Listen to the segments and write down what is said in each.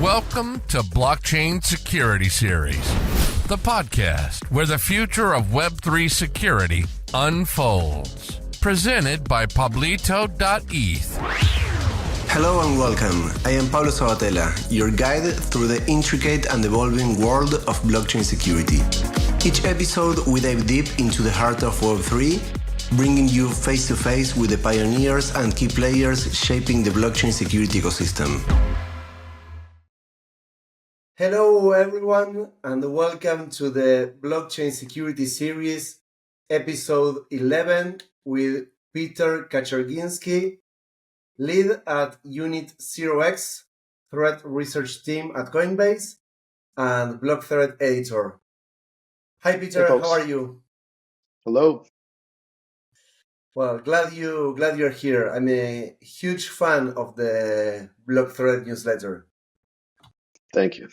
Welcome to Blockchain Security Series, the podcast where the future of Web3 security unfolds. Presented by pablito.eth. Hello and welcome. I am Pablo Sabbatella, your guide through the intricate and evolving world of blockchain security. Each episode we dive deep into the heart of Web3, bringing you face-to-face with the pioneers and key players shaping the blockchain security ecosystem. Hello everyone and welcome to the Blockchain Security Series, episode 11 with Peter Kacherginsky, lead at Unit 0x, threat research team at Coinbase, and BlockThreat editor. Hi Peter, hey, how are you? Hello. Well, glad you're here. I'm a huge fan of the BlockThreat newsletter. Thank you.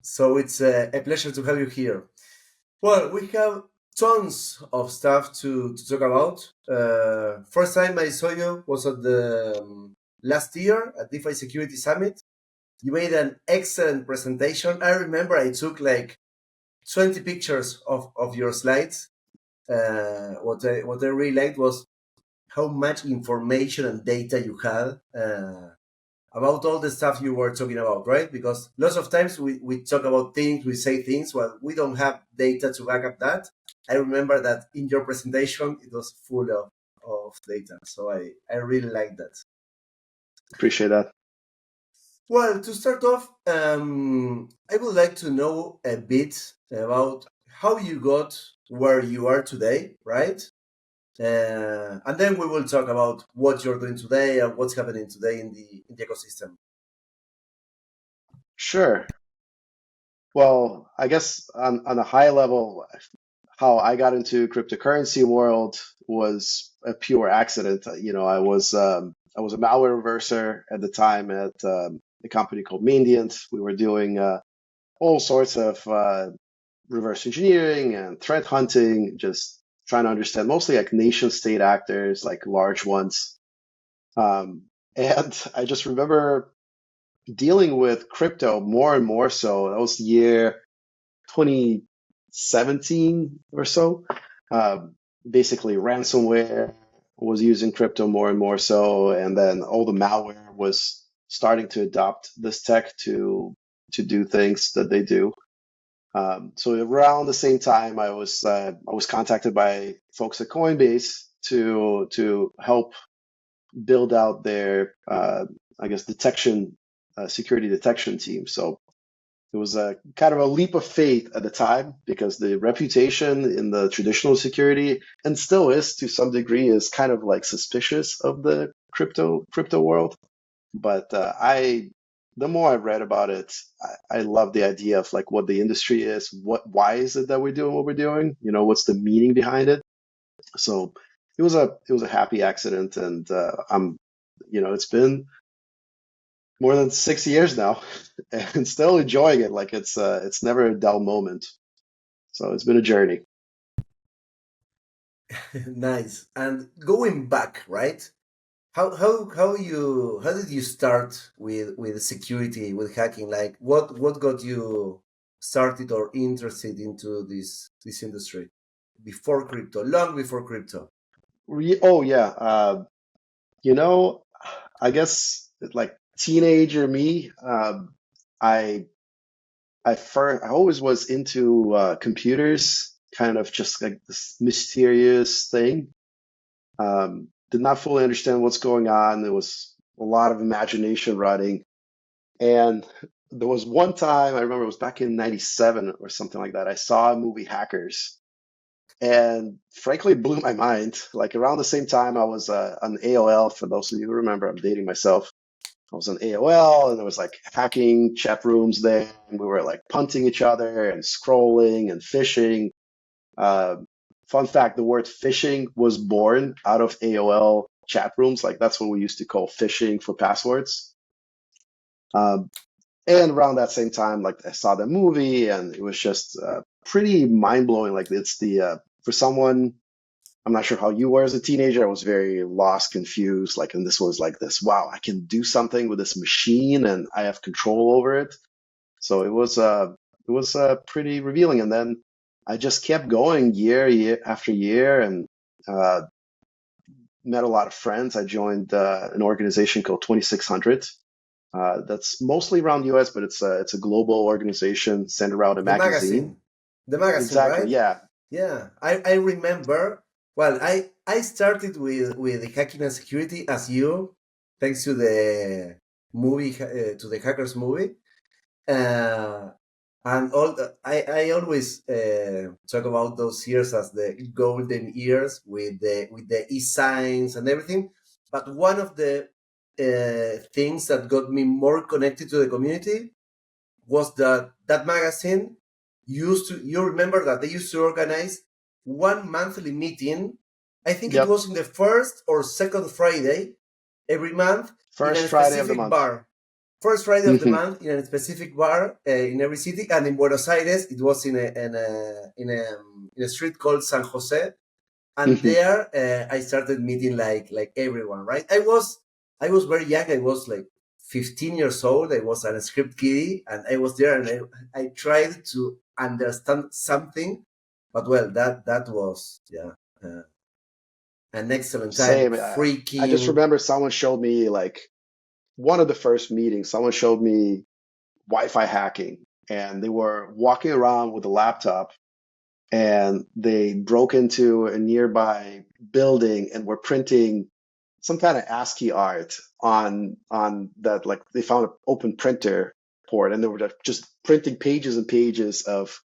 So it's a pleasure to have you here. Well, we have tons of stuff to talk about. First time I saw you was at the last year at DeFi Security Summit. You made an excellent presentation. I remember I took like 20 pictures of your slides. What I really liked was how much information and data you had about all the stuff you were talking about, right? Because lots of times we talk about things, we say things, well, we don't have data to back up that. I remember that in your presentation, it was full of data. So I really like that. Appreciate that. Well, to start off, I would like to know a bit about how you got where you are today, right? And then we will talk about what you're doing today and what's happening today in the ecosystem. Sure. Well, I guess on a high level, how I got into cryptocurrency world was a pure accident. I was a malware reverser at the time at a company called Mandiant. We were doing all sorts of reverse engineering and threat hunting, just trying to understand mostly like nation state actors, like large ones. And I just remember dealing with crypto more and more so. That was the year 2017 or so. Basically, ransomware was using crypto more and more so. And then all the malware was starting to adopt this tech to do things that they do. So around the same time, I was contacted by folks at Coinbase to help build out their security detection team. So it was a kind of a leap of faith at the time because the reputation in the traditional security, and still is to some degree, is kind of like suspicious of the crypto world. But the more I read about it, I love the idea of like what the industry is, why is it that we're doing what we're doing? What's the meaning behind it? So it was a happy accident, and it's been more than 6 years now, and still enjoying it. Like it's never a dull moment. So it's been a journey. Nice. And going back, right? How did you start with security, with hacking? Like what got you started or interested into this industry before crypto, long before crypto? Oh yeah, I guess like teenager me, I always was into computers, kind of just like this mysterious thing. Did not fully understand what's going on. There was a lot of imagination running. And there was one time, I remember it was back in 97 or something like that, I saw a movie, Hackers. And frankly, it blew my mind. Like around the same time, I was on AOL. For those of you who remember, I'm dating myself. I was on AOL, and there was like hacking chat rooms there. And we were like punting each other and scrolling and phishing. Fun fact, the word phishing was born out of AOL chat rooms. Like that's what we used to call phishing for passwords. And around that same time, like I saw the movie, and it was just pretty mind blowing. Like it's for someone I'm not sure how you were as a teenager. I was very lost, confused. Like, and this was like this, wow, I can do something with this machine and I have control over it. So it was pretty revealing. And then I just kept going year after year, and uh, met a lot of friends. I joined an organization called 2600. That's mostly around US, but it's a global organization centered around a The magazine. magazine. The magazine, Exactly. right? Yeah. Yeah. I remember. Well, I started with the hacking and security as you, thanks to the movie, to the Hackers movie. Uh, and I always talk about those years as the golden years with the e-signs and everything. But one of the things that got me more connected to the community was that that magazine you remember that they used to organize one monthly meeting. I think it Yep. was in the first or second Friday every month in First a Friday of the specific month. bar. First Friday of the Hmm. month in a specific bar in every city, and in Buenos Aires it was in a street called San Jose, and Hmm. there I started meeting like everyone. Right, I was very young. I was like 15 years old. I was an script kiddie, and I was there, and I tried to understand something, but well, that was an excellent time. Same. I just Freaking remember someone showed me, like, one of the first meetings, someone showed me Wi-Fi hacking, and they were walking around with a laptop, and they broke into a nearby building and were printing some kind of ASCII art on that. Like, they found an open printer port, and they were just printing pages and pages of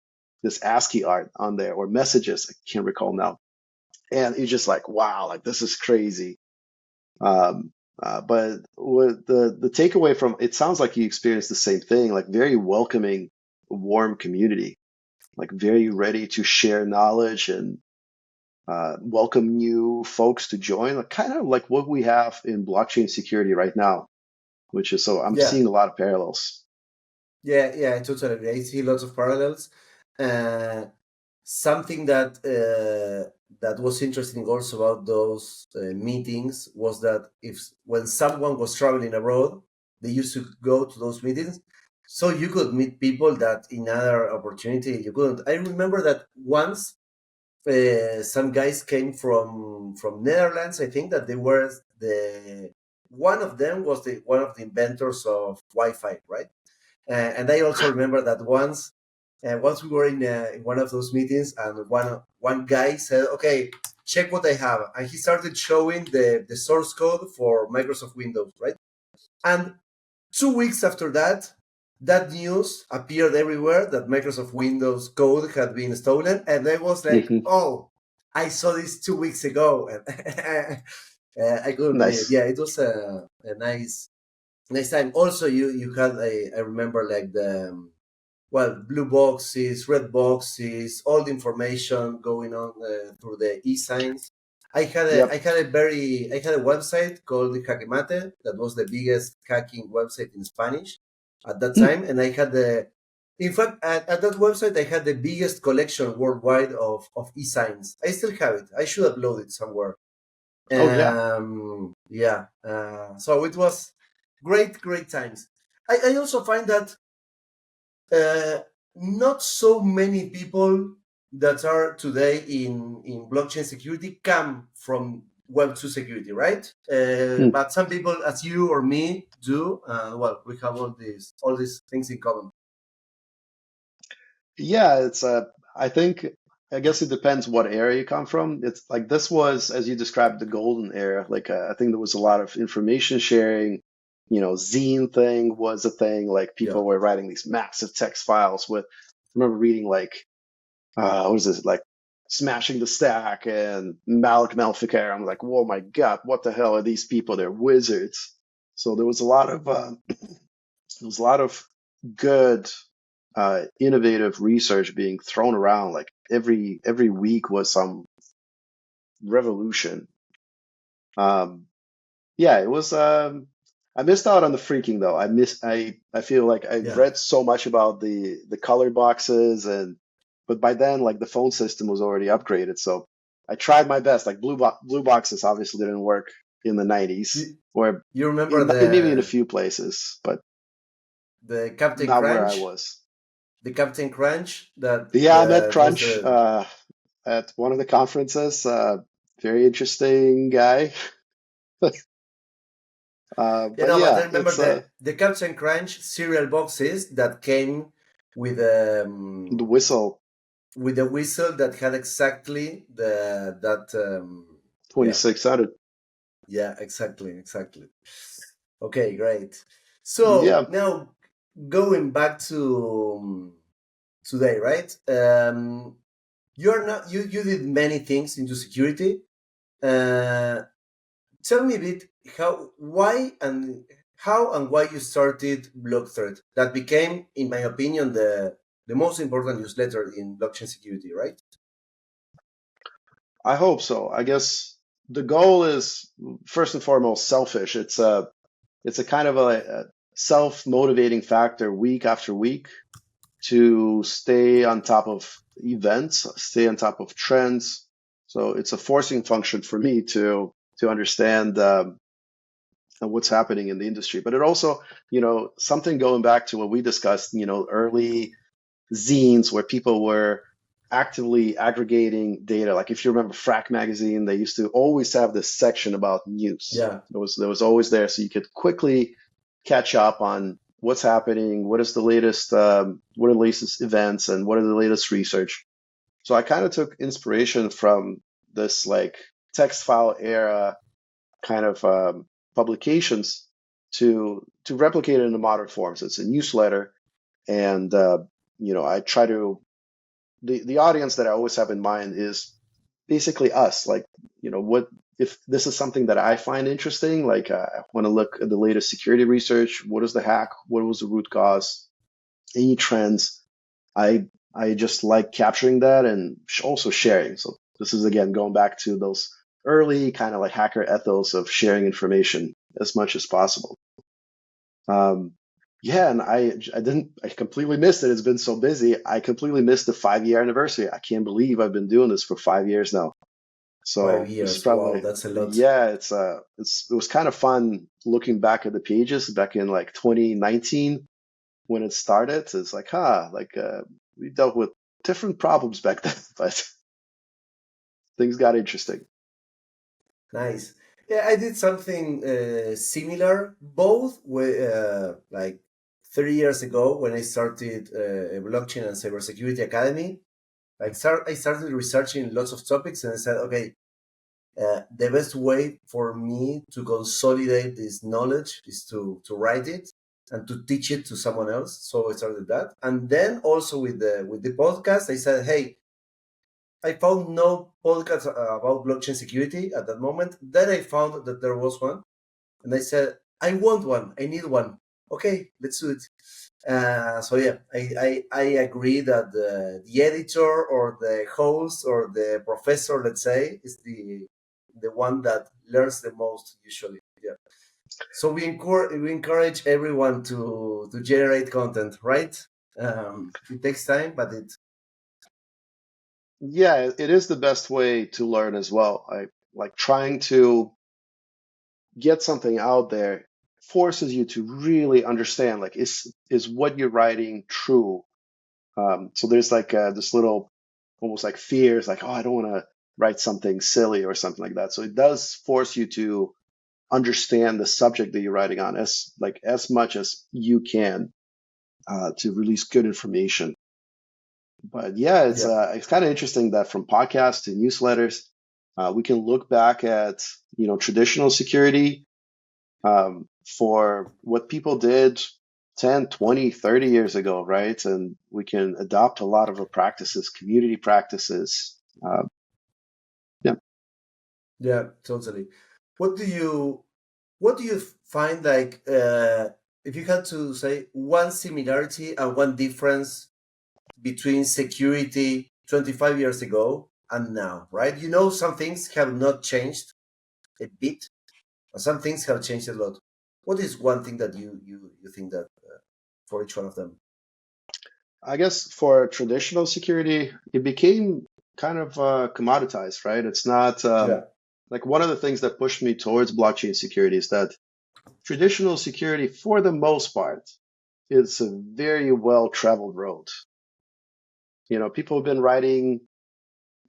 this ASCII art on there, or messages. I can't recall now. And it's just like, wow, like, this is crazy. Um, but with the takeaway from it, sounds like you experienced the same thing, like very welcoming, warm community, like very ready to share knowledge and welcome new folks to join, like, kind of like what we have in blockchain security right now, which is, so I'm yeah. seeing a lot of parallels. Yeah, I totally agree. I see lots of parallels. Uh, Something that was interesting also about those meetings was that if when someone was traveling abroad, they used to go to those meetings, so you could meet people that in other opportunity you couldn't. I remember that once some guys came from Netherlands. I think that they were the one of them was the one of the inventors of Wi-Fi, right? And I also remember that once we were in one of those meetings, and one guy said, "Okay, check what I have," and he started showing the source code for Microsoft Windows, right? And 2 weeks after that, that news appeared everywhere that Microsoft Windows code had been stolen, and I was like, Hmm. "Oh, I saw this 2 weeks ago," and I couldn't believe it. Nice. Yeah, it was a nice time. Also, you had I remember like the well, blue boxes, red boxes, all the information going on through the e-signs. Yep. I had a website called Jaquemate that was the biggest hacking website in Spanish at that time, and I had in fact at that website I had the biggest collection worldwide of e-signs. I still have it. I should upload it somewhere. Oh yeah. Yeah, so it was great times. I also find that uh, not so many people that are today in blockchain security come from Web2 security, right? Hmm. But some people, as you or me, do. Well, we have all these things in common. Yeah, it's I think, I guess it depends what area you come from. It's like, this was, as you described, the golden era. Like, I think there was a lot of information sharing. Zine thing was a thing. Like, Yeah, people were writing these massive text files with. I remember reading, like, what is this, like, Smashing the Stack and Malik Malfikar. I'm like, whoa, my God, what the hell are these people? They're wizards. So there was a lot of good, innovative research being thrown around. Like, every week was some revolution. Um, yeah, it was. I missed out on the freaking though. I feel like I yeah, read so much about the color boxes, but by then, like, the phone system was already upgraded. So I tried my best. Like blue boxes obviously didn't work in the 90s, or You remember maybe in a few places, but the Captain not where I Crunch? was. The Captain Crunch Yeah, I met that was Crunch the at one of the conferences. Very interesting guy. But but I yeah, remember it's the Captain Crunch cereal boxes that came with the whistle with a whistle that had exactly the that yeah 2600. yeah exactly. Okay, great. So Yeah, now going back to today, right? You're not you did many things into security. Uh, Tell me a bit how and why you started BlockThreat. That became, in my opinion, the most important newsletter in blockchain security, right? I hope so. I guess the goal is first and foremost selfish. It's a kind of a self-motivating factor week after week to stay on top of events, stay on top of trends. So it's a forcing function for me to understand what's happening in the industry. But it also, something going back to what we discussed, early zines where people were actively aggregating data. Like if you remember Frac magazine, they used to always have this section about news. Yeah, There was always there, so you could quickly catch up on what's happening, what are the latest events, and what are the latest research. So I kind of took inspiration from this like text file era kind of publications to replicate it in the modern forms. It's a newsletter, and I try to the audience that I always have in mind is basically us. Like, what if this is something that I find interesting? Like, I want to look at the latest security research. What is the hack? What was the root cause? Any trends? I just like capturing that and also sharing. So this is again going back to those early kind of like hacker ethos of sharing information as much as possible. Yeah, and I completely missed it. It's been so busy. I completely missed the 5-year anniversary. I can't believe I've been doing this for 5 years now. five So this is years. Wow, probably, that's a lot. yeah, it was kind of fun looking back at the pages back in like 2019 when it started. It's like, we dealt with different problems back then, but things got interesting. Nice. Yeah, I did something similar, both like 3 years ago when I started a blockchain and cybersecurity academy. I started researching lots of topics, and I said, okay, the best way for me to consolidate this knowledge is to write it and to teach it to someone else. So I started that, and then also with the podcast, I said, hey, I found no podcast about blockchain security at that moment. Then I found that there was one, and I said, I want one. I need one. Okay, let's do it. So yeah, I agree that the editor or the host or the professor, let's say, is the one that learns the most usually. Yeah. So we encourage everyone to generate content, right? It takes time, but it Yeah, it is the best way to learn as well. I like trying to get something out there forces you to really understand, like, is what you're writing true? So there's like this little almost like fears, like, oh, I don't want to write something silly or something like that. So it does force you to understand the subject that you're writing on as much as you can to release good information. But yeah, yeah it's kind of interesting that from podcasts to newsletters, we can look back at traditional security for what people did 10, 20, 30 years ago, right? And we can adopt a lot of the practices, community practices. Yeah. yeah totally. What do you what do you find like if you had to say one similarity and one difference between security 25 years ago and now, right? You know, some things have not changed a bit, and some things have changed a lot. What is one thing that you think that for each one of them? I guess for traditional security, it became kind of commoditized, right? It's not like one of the things that pushed me towards blockchain security is that traditional security, for the most part, is a very well-traveled road. People have been writing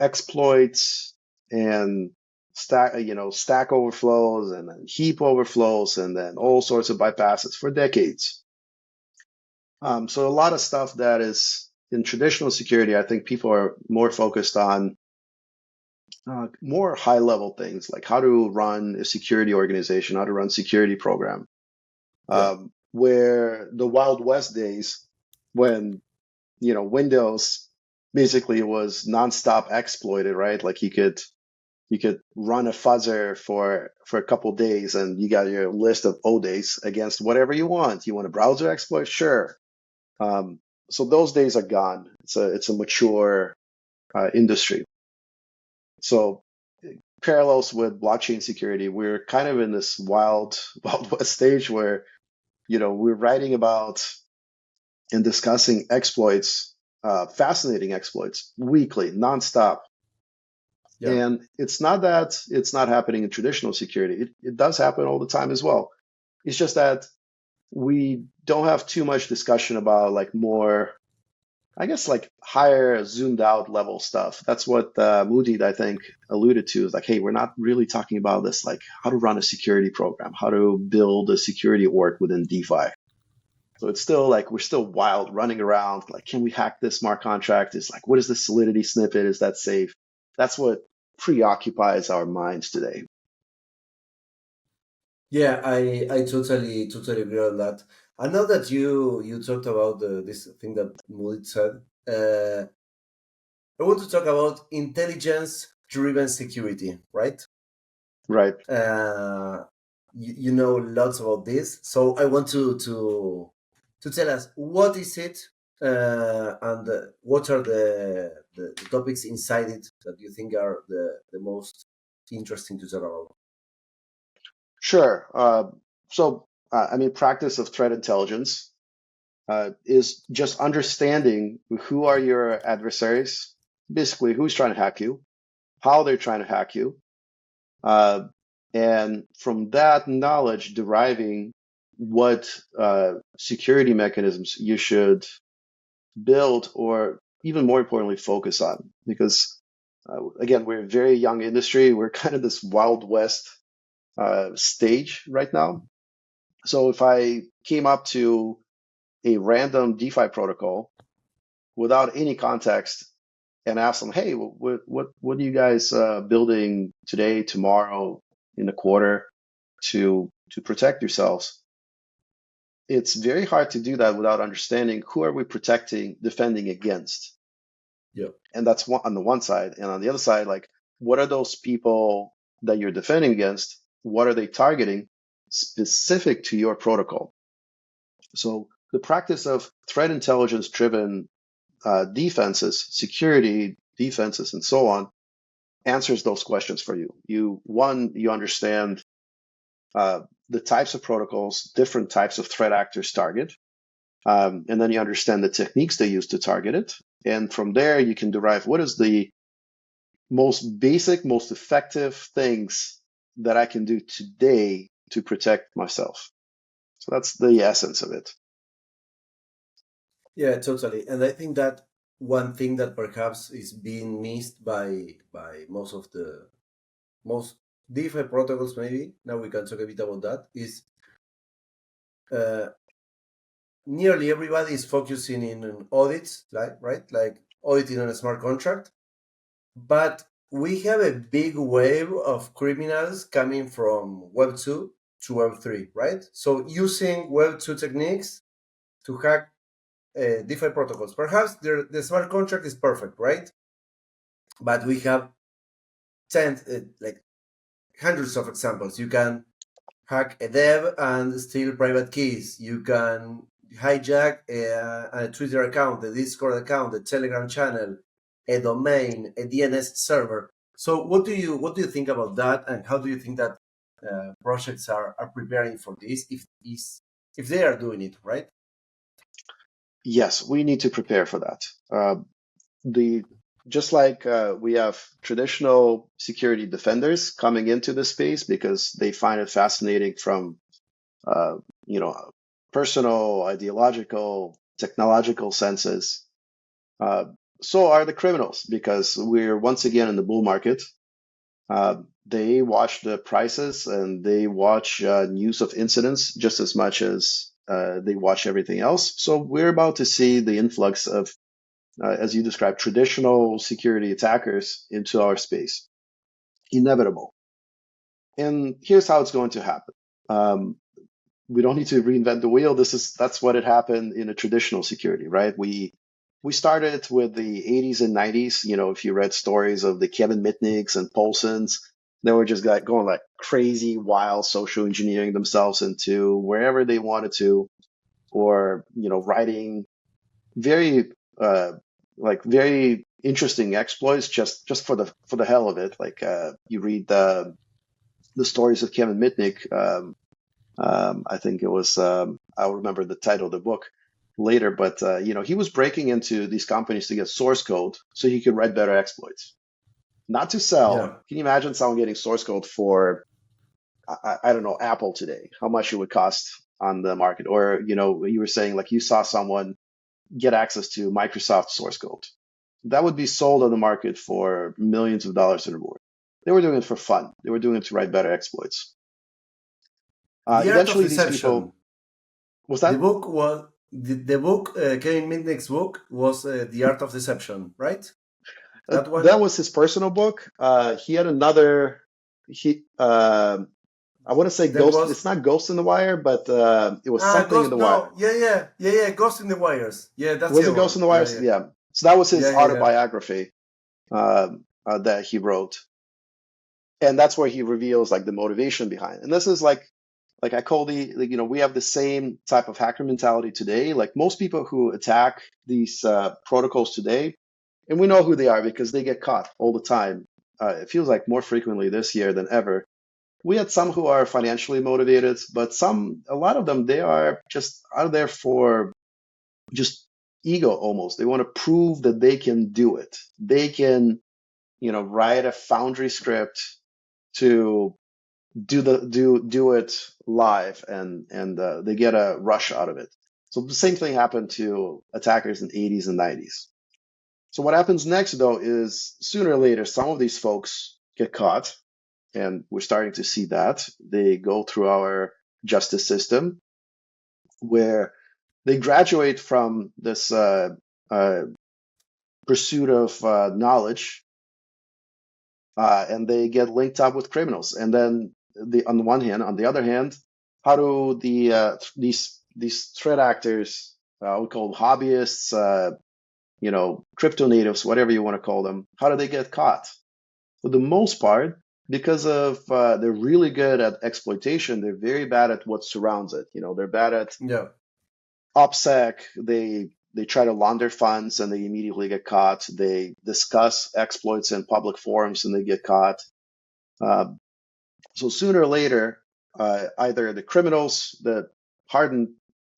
exploits and stack overflows and then heap overflows and then all sorts of bypasses for decades. So a lot of stuff that is in traditional security, I think people are more focused on more high-level things like how to run a security organization, how to run security program. Where the Wild West days, when Windows basically was nonstop exploited, right? Like you could run a fuzzer for a couple days, and you got your list of O days against whatever you want. You want a browser exploit, sure. So those days are gone. It's a mature industry. So parallels with blockchain security, we're kind of in this wild west stage where we're writing about and discussing exploits, fascinating exploits, weekly, nonstop. Yeah. And it's not that it's not happening in traditional security. It does happen all the time as well. It's just that we don't have too much discussion about like more, I guess, like higher zoomed out level stuff. That's what Moody, I think, alluded to, is like, hey, we're not really talking about this, like how to run a security program, how to build a security org within DeFi. So it's still like, we're still wild running around. Like, can we hack this smart contract? It's like, what is the Solidity snippet? Is that safe? That's what preoccupies our minds today. Yeah, I totally agree on that. I know that you talked about this thing that Moody said. I want to talk about intelligence-driven security, right? Right. You know lots about this, so I want to tell us what is it, and what are the topics inside it that you think are the most interesting to talk about. Sure. Practice of threat intelligence is just understanding who are your adversaries, basically who's trying to hack you, how they're trying to hack you, and from that knowledge deriving what security mechanisms you should build, or even more importantly, focus on. Because again, we're a very young industry. We're kind of this Wild West stage right now. So if I came up to a random DeFi protocol without any context and asked them, hey, what are you guys building today, tomorrow, in the quarter to protect yourselves? It's very hard to do that without understanding who are we protecting, defending against. Yeah. And that's on the one side. And on the other side, like, what are those people that you're defending against? What are they targeting specific to your protocol? So the practice of threat intelligence driven defenses, security defenses, and so on, answers those questions for you. You understand the types of protocols different types of threat actors target, and then you understand the techniques they use to target it. And from there, you can derive what is the most basic, most effective things that I can do today to protect myself. So that's the essence of it. Yeah, totally. And I think that one thing that perhaps is being missed by most DeFi protocols, maybe, now we can talk a bit about that, is nearly everybody is focusing in audits, right? Like auditing on a smart contract. But we have a big wave of criminals coming from Web 2 to Web 3, right? So using Web 2 techniques to hack DeFi protocols. Perhaps the smart contract is perfect, right? But we have hundreds of examples. You can hack a dev and steal private keys. You can hijack a Twitter account, a Discord account, a Telegram channel, a domain, a DNS server. So what do you think about that, and how do you think that projects are preparing for this, if they are doing it right? Yes, we need to prepare for that. The just like we have traditional security defenders coming into this space because they find it fascinating from you know, personal, ideological, technological senses. So are the criminals because we're once again in the bull market. They watch the prices and they watch news of incidents just as much as they watch everything else. So we're about to see the influx of, as you described, traditional security attackers into our space. Inevitable. And here's how it's going to happen. We don't need to reinvent the wheel. That's what had happened in a traditional security, right? We started with the 80s and 90s. You know, if you read stories of the Kevin Mitnicks and Paulsons, they were just going like crazy, wild social engineering themselves into wherever they wanted to, or writing very very interesting exploits just for the hell of it. Like you read the stories of Kevin Mitnick. I think it was, I'll remember the title of the book later, but he was breaking into these companies to get source code so he could write better exploits, not to sell. Yeah. Can you imagine someone getting source code for, I don't know, Apple today, how much it would cost on the market? Or, you were saying like you saw someone get access to Microsoft source code. That would be sold on the market for millions of dollars and reward. They were doing it for fun. They were doing it to write better exploits. The Art of Eventually, these Deception. people. Was that The book was the book? Kevin Mitnick's book was The Art of Deception, right? That one. That was his personal book. He had another. I want to say There Ghost. was- It's not Ghost in the Wire, but it was something Ghost, in the no, Wire. yeah, Ghost in the Wires. Yeah, that's Was the it Ghost in the one. Wires? Yeah. So that was his Yeah, yeah. autobiography that he wrote, and that's where he reveals like the motivation behind. And this is like I call we have the same type of hacker mentality today. Like most people who attack these protocols today, and we know who they are because they get caught all the time. It feels like more frequently this year than ever. We had some who are financially motivated, but a lot of them, they are just out there for just ego almost. They want to prove that they can do it. They can, write a Foundry script to do it live, and they get a rush out of it. So the same thing happened to attackers in the 80s and 90s. So what happens next, though, is sooner or later, some of these folks get caught, and we're starting to see that. They go through our justice system where they graduate from this pursuit of knowledge, and they get linked up with criminals. And then on the one hand, on the other hand, how do these threat actors, we call them hobbyists, crypto natives, whatever you want to call them, how do they get caught? For the most part, because of they're really good at exploitation, they're very bad at what surrounds it. They're bad at OPSEC. They try to launder funds and they immediately get caught. They discuss exploits in public forums and they get caught. So sooner or later, either the criminals, the hardened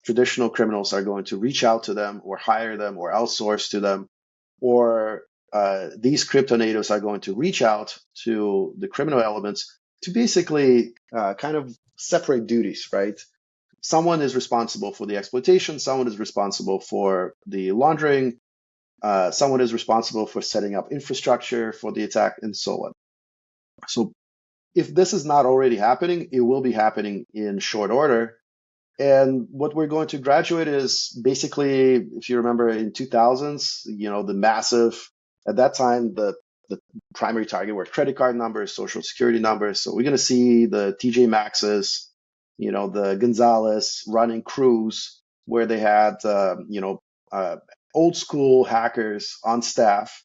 traditional criminals, are going to reach out to them or hire them or outsource to them, or these crypto natives are going to reach out to the criminal elements to basically kind of separate duties, right? Someone is responsible for the exploitation, someone is responsible for the laundering, someone is responsible for setting up infrastructure for the attack, and so on. So if this is not already happening, it will be happening in short order. And what we're going to graduate is basically, if you remember in 2000s, the massive, at that time, the primary target were credit card numbers, social security numbers. So we're going to see the TJ Maxx's, the Gonzalez running crews where they had, old school hackers on staff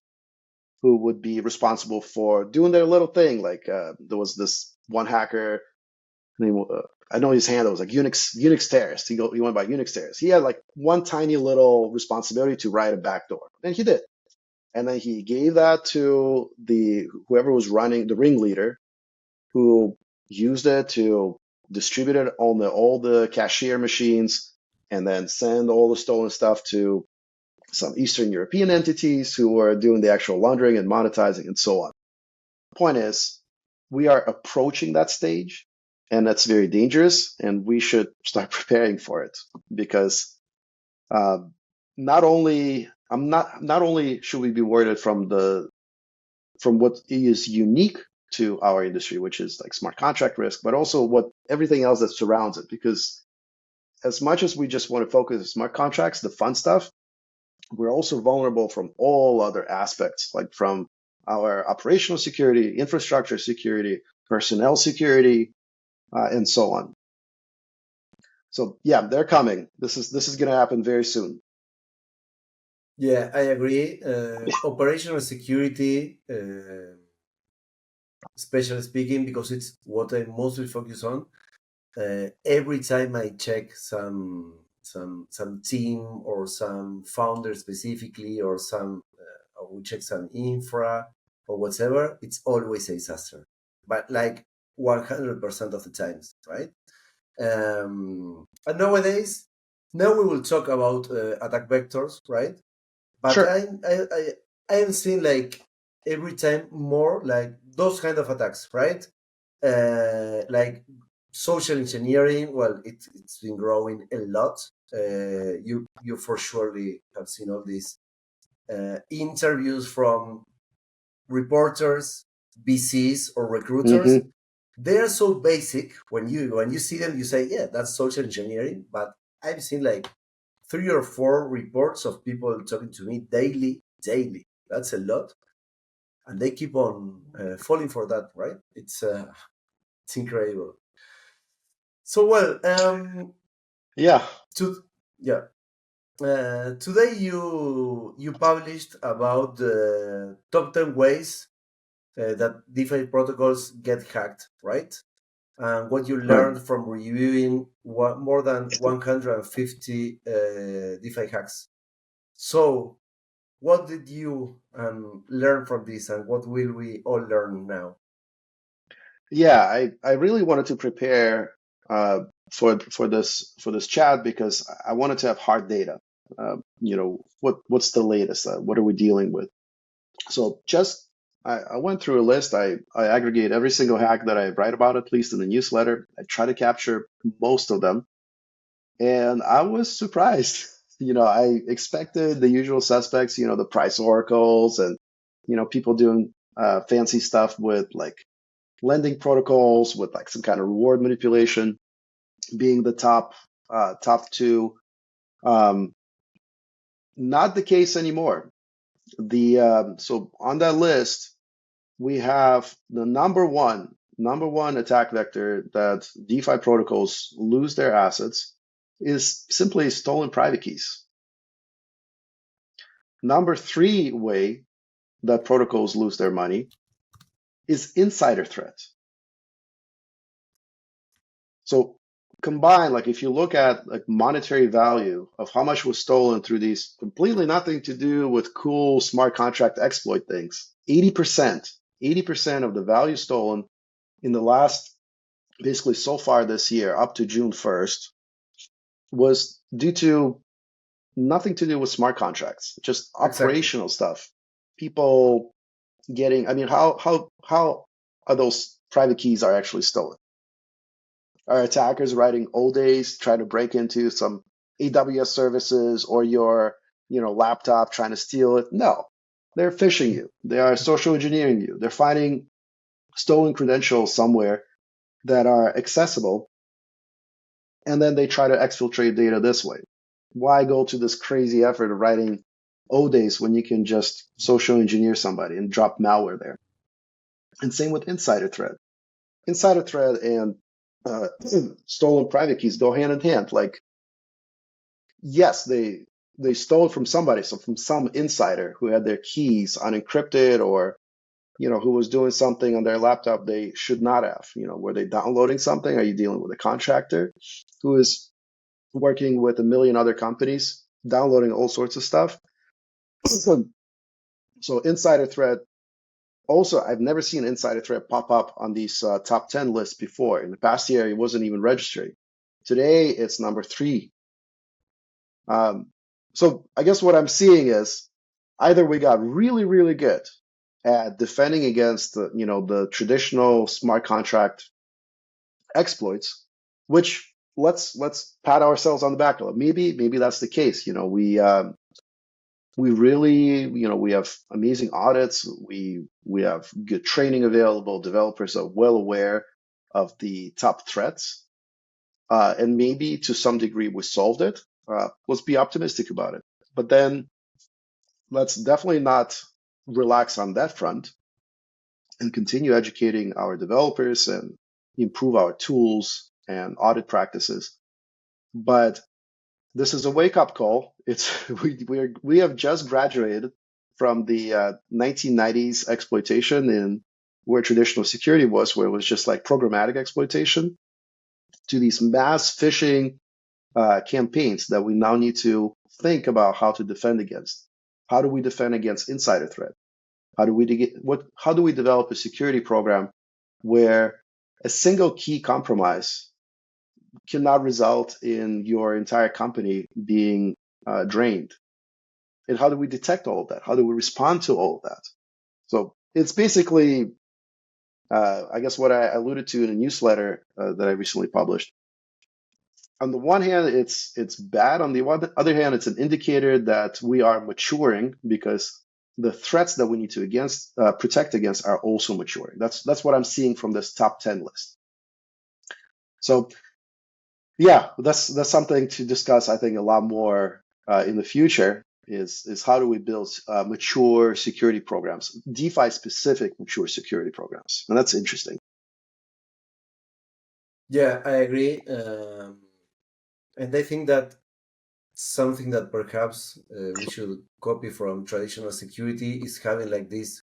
who would be responsible for doing their little thing. Like there was this one hacker, I know his handle was like Unix terrorist. He went by Unix terrorist. He had like one tiny little responsibility to write a backdoor, and he did. And then he gave that to whoever was running, the ringleader, who used it to distribute it on all the cashier machines, and then send all the stolen stuff to some Eastern European entities who were doing the actual laundering and monetizing and so on. The point is, we are approaching that stage, and that's very dangerous, and we should start preparing for it, because not only should we be worried from what is unique to our industry, which is like smart contract risk, but also what everything else that surrounds it. Because as much as we just want to focus on smart contracts, the fun stuff, we're also vulnerable from all other aspects, like from our operational security, infrastructure security, personnel security, and so on. So yeah, they're coming. This is going to happen very soon. Yeah, I agree. Operational security, especially speaking, because it's what I mostly focus on. Every time I check some team or some founder specifically, or we check some infra or whatever, it's always a disaster. But like 100% of the times, right? And nowadays, now we will talk about attack vectors, right? But Sure. I am seeing like every time more like those kind of attacks, right? Like social engineering. Well, it's been growing a lot. You for surely have seen all these interviews from reporters, VCs, or recruiters. Mm-hmm. They're so basic. When you see them, you say, yeah, that's social engineering. But I've seen like 3 or 4 reports of people talking to me daily. That's a lot, and they keep on falling for that, right? It's incredible. So well, Yeah. Today you published about the top 10 ways that DeFi protocols get hacked, right? And what you Right. learned from reviewing more than 150 DeFi hacks. So, what did you learn from this, and what will we all learn now? Yeah, I really wanted to prepare for this chat, because I wanted to have hard data. What's the latest? What are we dealing with? So I went through a list. I aggregate every single hack that I write about, at least in the newsletter. I try to capture most of them, and I was surprised. I expected the usual suspects. The price oracles, and people doing fancy stuff with like lending protocols with like some kind of reward manipulation being the top two. Not the case anymore. So on that list, we have the number one attack vector that DeFi protocols lose their assets is simply stolen private keys. Number 3 way that protocols lose their money is insider threat. So combined, like if you look at like monetary value of how much was stolen through these completely nothing to do with cool smart contract exploit things, 80% of the value stolen in the last, basically so far this year, up to June 1st, was due to nothing to do with smart contracts, just operational stuff. People getting, I mean, how are those private keys are actually stolen? Are attackers writing old days, trying to break into some AWS services or your laptop, trying to steal it? No, they're phishing you. They are social engineering you. They're finding stolen credentials somewhere that are accessible, and then they try to exfiltrate data this way. Why go to this crazy effort of writing ODAs when you can just social engineer somebody and drop malware there? And same with insider threat. Insider threat and stolen private keys go hand in hand. Like, yes, they stole from somebody, so from some insider who had their keys unencrypted, or who was doing something on their laptop they should not have. Were they downloading something? Are you dealing with a contractor who is working with a million other companies, downloading all sorts of stuff? So insider threat. Also, I've never seen insider threat pop up on these top 10 lists before. In the past year, it wasn't even registering. Today, it's number 3. So I guess what I'm seeing is either we got really, really good at defending against the traditional smart contract exploits, which let's pat ourselves on the back. Maybe that's the case. We really, we have amazing audits. We have good training available. Developers are well aware of the top threats, and maybe to some degree we solved it. Let's be optimistic about it. But then let's definitely not relax on that front and continue educating our developers and improve our tools and audit practices. But this is a wake-up call. We have just graduated from the 1990s exploitation in where traditional security was, where it was just like programmatic exploitation, to these mass phishing campaigns that we now need to think about how to defend against. How do we defend against insider threat? How do we develop a security program where a single key compromise cannot result in your entire company being drained? And how do we detect all of that? How do we respond to all of that? So it's basically, I guess, what I alluded to in a newsletter that I recently published. On the one hand, it's bad. On the other hand, it's an indicator that we are maturing because the threats that we need to protect against are also maturing. That's what I'm seeing from this top 10 list. So yeah, that's something to discuss, I think, a lot more in the future is how do we build mature security programs, DeFi specific mature security programs. And that's interesting. Yeah, I agree. And I think that something that perhaps we should copy from traditional security is having like these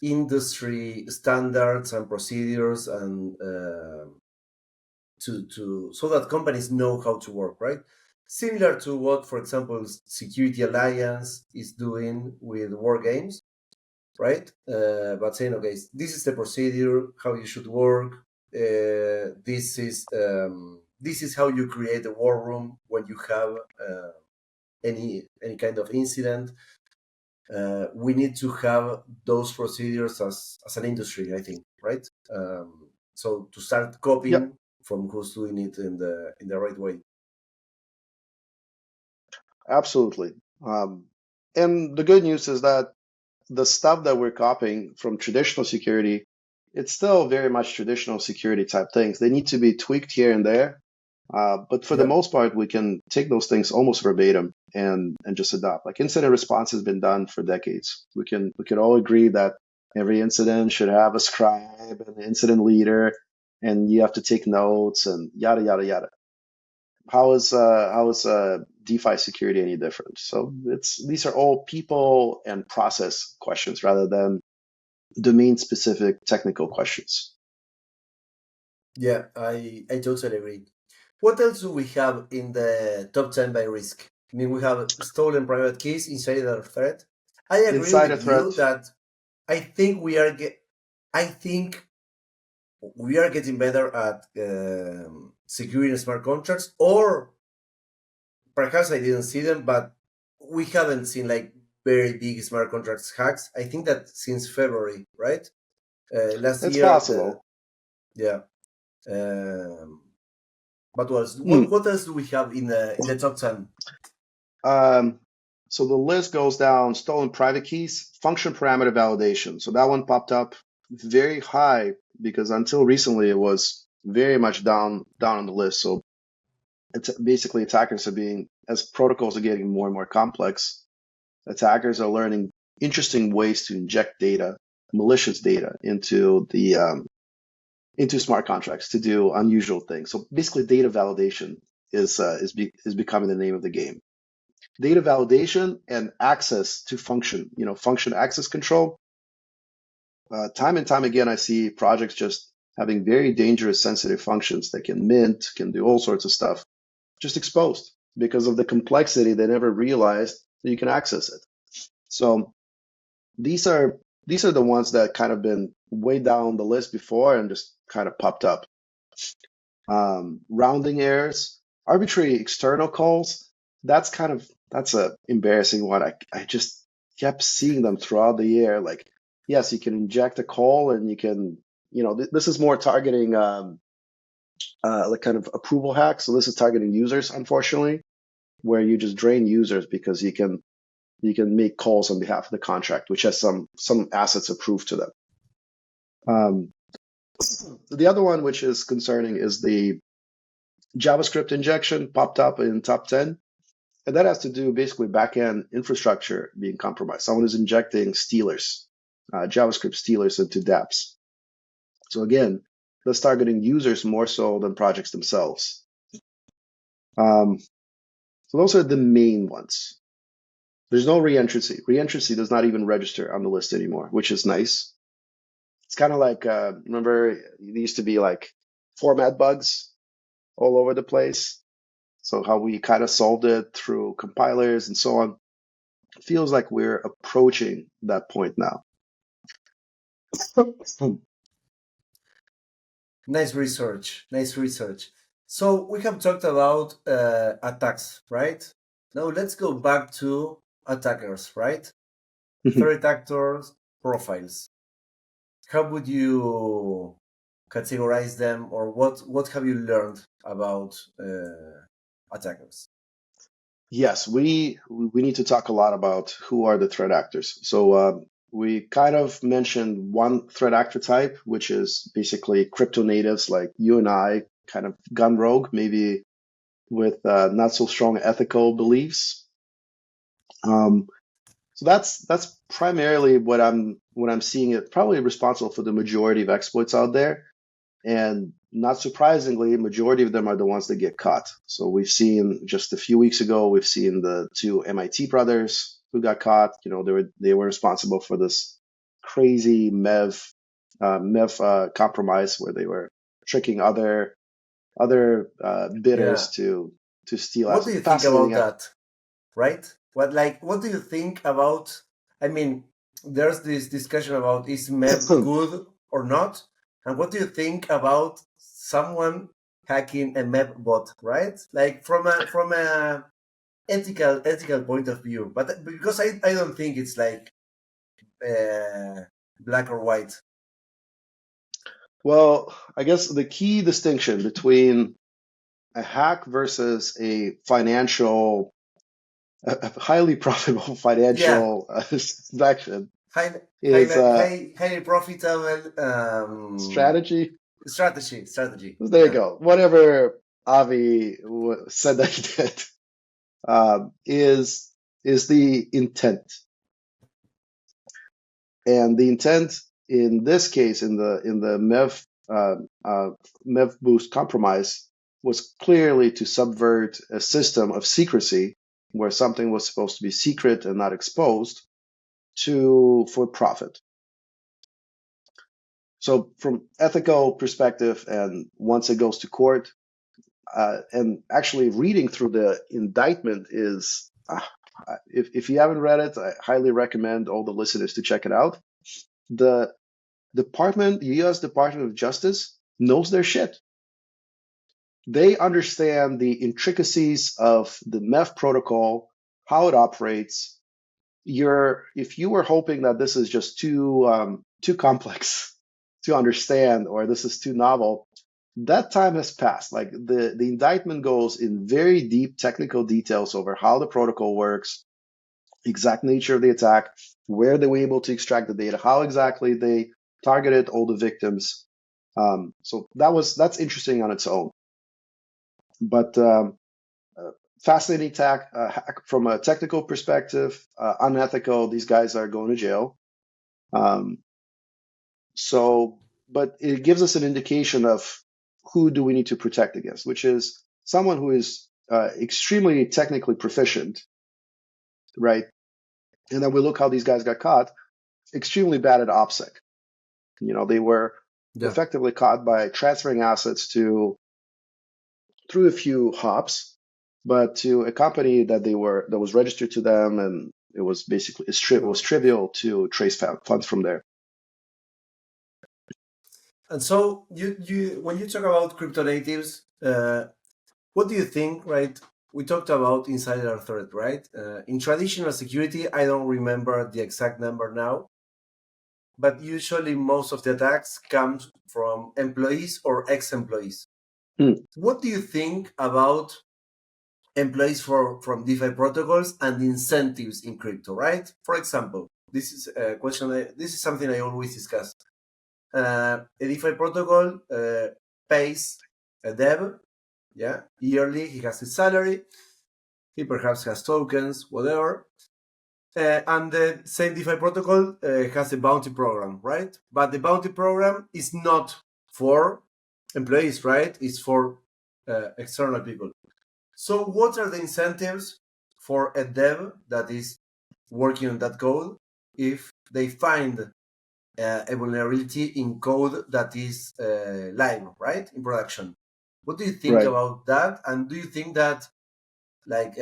industry standards and procedures and to so that companies know how to work, right? Similar to what, for example, Security Alliance is doing with war games, right? But saying, okay, this is the procedure, how you should work. This is how you create a war room when you have any kind of incident. We need to have those procedures as an industry, I think, right? So to start copying Yep. from who's doing it in the right way. Absolutely. And the good news is that the stuff that we're copying from traditional security, it's still very much traditional security type things. They need to be tweaked here and there. But for the most part, we can take those things almost verbatim and just adopt. Like incident response has been done for decades. We can all agree that every incident should have a scribe and an incident leader, and you have to take notes and yada yada yada. How is DeFi security any different? So these are all people and process questions rather than domain specific technical questions. Yeah, I totally agree. What else do we have in the top 10 by risk? I mean, we have stolen private keys, insider threat. I agree Insider with you threat. that I think I think we are getting better at securing smart contracts, or perhaps I didn't see them, but we haven't seen like very big smart contracts hacks. I think that since February, right? Last It's year, possible. yeah. But what else do we have in the top 10? So the list goes down: stolen private keys, function parameter validation. So that one popped up very high because until recently it was very much down on the list. So it's basically attackers are being, as protocols are getting more and more complex, attackers are learning interesting ways to inject data, malicious data into into smart contracts to do unusual things. So basically, data validation is becoming the name of the game. Data validation and access to function, function access control. Time and time again, I see projects just having very dangerous, sensitive functions that can mint, can do all sorts of stuff, just exposed because of the complexity. They never realized that you can access it. So these are the ones that kind of been way down the list before and just kind of popped up. Rounding errors, arbitrary external calls. that's a embarrassing one. I just kept seeing them throughout the year. Like, yes, you can inject a call, and you can, this is more targeting like kind of approval hacks. So this is targeting users, unfortunately, where you just drain users because you can make calls on behalf of the contract, which has some assets approved to them. The other one, which is concerning, is the JavaScript injection popped up in top 10. And that has to do basically backend infrastructure being compromised. Someone is injecting stealers, JavaScript stealers into dApps. So again, that's targeting users more so than projects themselves. So those are the main ones. There's no reentrancy. Reentrancy does not even register on the list anymore, which is nice. It's kind of like, remember, it used to be like format bugs all over the place. So how we kind of solved it through compilers and so on. It feels like we're approaching that point now. Nice research. Nice research. So we have talked about attacks, right? Now let's go back to attackers, right? Threat actors profiles. How would you categorize them, or what have you learned about attackers? Yes, we need to talk a lot about who are the threat actors. So we kind of mentioned one threat actor type, which is basically crypto natives like you and I, kind of gone rogue, maybe with not so strong ethical beliefs. So that's primarily what I'm seeing. It probably responsible for the majority of exploits out there. And not surprisingly, majority of them are the ones that get caught. So we've seen just a few weeks ago, we've seen the two MIT brothers who got caught. They were responsible for this crazy MEV compromise where they were tricking other bidders to steal What assets. do you think about that? Right? What do you think about? I mean, there's this discussion about is MEV good or not? And what do you think about someone hacking a MEV bot, right? Like from a ethical point of view, but because I don't think it's like black or white. Well, I guess the key distinction between a hack versus a highly profitable financial transaction is highly profitable strategy. Strategy. There you go. Whatever Avi said that he did is the intent, and the intent in this case, in the MEV boost compromise, was clearly to subvert a system of secrecy where something was supposed to be secret and not exposed for profit. So from ethical perspective, and once it goes to court, and actually reading through the indictment is, if you haven't read it, I highly recommend all the listeners to check it out. The U.S. Department of Justice knows their shit. They understand the intricacies of the MEF protocol, how it operates. If you were hoping that this is just too complex to understand, or this is too novel, that time has passed. Like the indictment goes in very deep technical details over how the protocol works, exact nature of the attack, where they were able to extract the data, how exactly they targeted all the victims. So that's interesting on its own. But fascinating hack from a technical perspective, unethical. These guys are going to jail. But it gives us an indication of who do we need to protect against, which is someone who is extremely technically proficient, right? And then we look how these guys got caught, extremely bad at OPSEC. They were effectively caught by transferring assets through a few hops, but to a company that was registered to them, and it was basically it was trivial to trace funds from there. And so you when you talk about crypto natives, what do you think, right? we talked about insider threat, right? In traditional security, I don't remember the exact number now, but usually most of the attacks come from employees or ex-employees. What do you think about employees from DeFi protocols and incentives in crypto, right? For example, this is a question. This is something I always discuss. A DeFi protocol pays a dev, yeah, yearly. He has his salary. He perhaps has tokens, whatever. And the same DeFi protocol has a bounty program, right? But the bounty program is not for employees, right? It's for external people. So what are the incentives for a dev that is working on that code if they find a vulnerability in code that is live, right, in production? What do you think about that? And do you think that like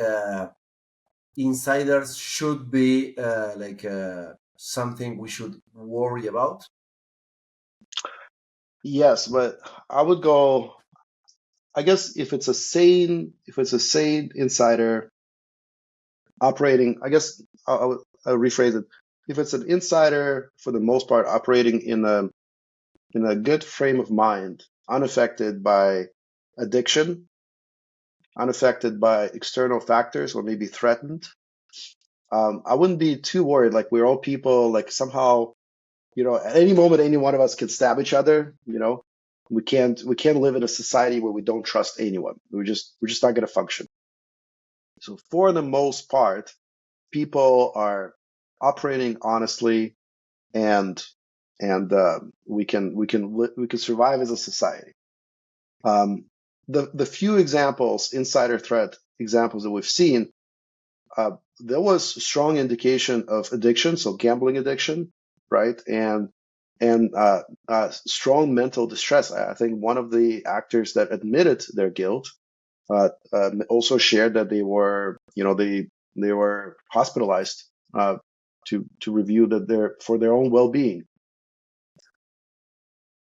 insiders should be something we should worry about? Yes, but I would go, I guess if it's a sane insider operating, I guess I'll rephrase it. If it's an insider, for the most part, operating in a good frame of mind, unaffected by addiction, unaffected by external factors, or maybe threatened, I wouldn't be too worried. Like, we're all people, like somehow, at any moment, any one of us can stab each other. We can't live in a society where we don't trust anyone. We're just not going to function. So for the most part, people are operating honestly, and we can survive as a society. The few insider threat examples that we've seen, there was strong indication of addiction, so gambling addiction, right, and strong mental distress. I think one of the actors that admitted their guilt also shared that they were hospitalized to review that for their own well-being.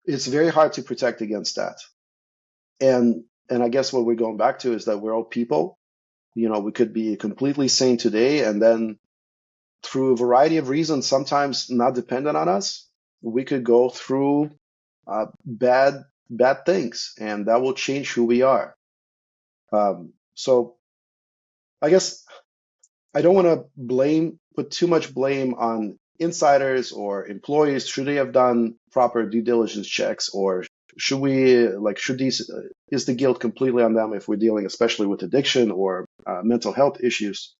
It's very hard to protect against that, and I guess what we're going back to is that we're all people. We could be completely sane today, and then through a variety of reasons, sometimes not dependent on us, we could go through bad things, and that will change who we are. So I guess I don't want to put too much blame on insiders or employees. Should they have done proper due diligence checks, or is the guilt completely on them if we're dealing especially with addiction or mental health issues?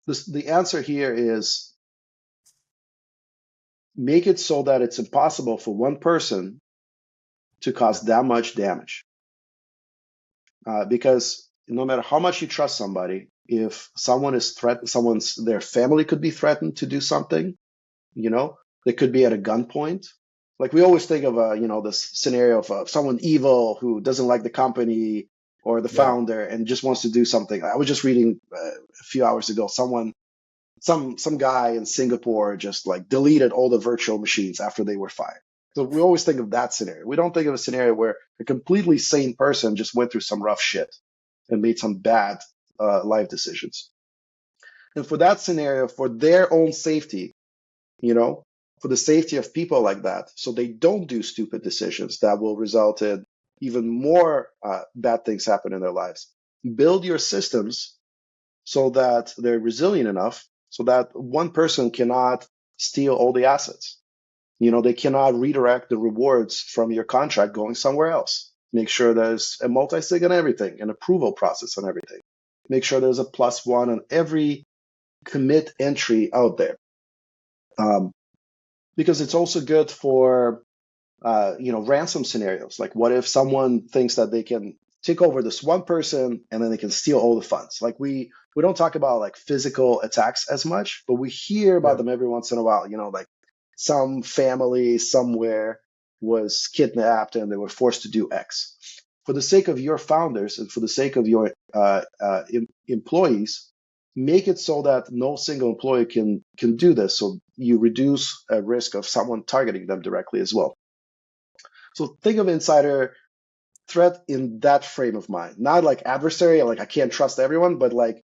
The answer here is make it so that it's impossible for one person to cause that much damage. Because no matter how much you trust somebody, if someone is threatened, their family could be threatened to do something, they could be at a gunpoint. Like, we always think of this scenario of someone evil who doesn't like the company or the founder and just wants to do something. I was just reading a few hours ago, some guy in Singapore just like deleted all the virtual machines after they were fired. So we always think of that scenario. We don't think of a scenario where a completely sane person just went through some rough shit and made some bad life decisions. And for that scenario, for their own safety, for the safety of people like that, so they don't do stupid decisions that will result in even more bad things happen in their lives, build your systems so that they're resilient enough so that one person cannot steal all the assets. They cannot redirect the rewards from your contract going somewhere else. Make sure there's a multi-sig on everything, an approval process on everything. Make sure there's a +1 on every commit entry out there. Because it's also good for, ransom scenarios. Like, what if someone thinks that they can take over this one person and then they can steal all the funds? Like, we don't talk about like physical attacks as much, but we hear about them every once in a while. Like some family somewhere was kidnapped and they were forced to do X. For the sake of your founders and for the sake of your employees, make it so that no single employee can do this, so you reduce a risk of someone targeting them directly as well. So think of insider threat in that frame of mind, not like adversary, like I can't trust everyone, but like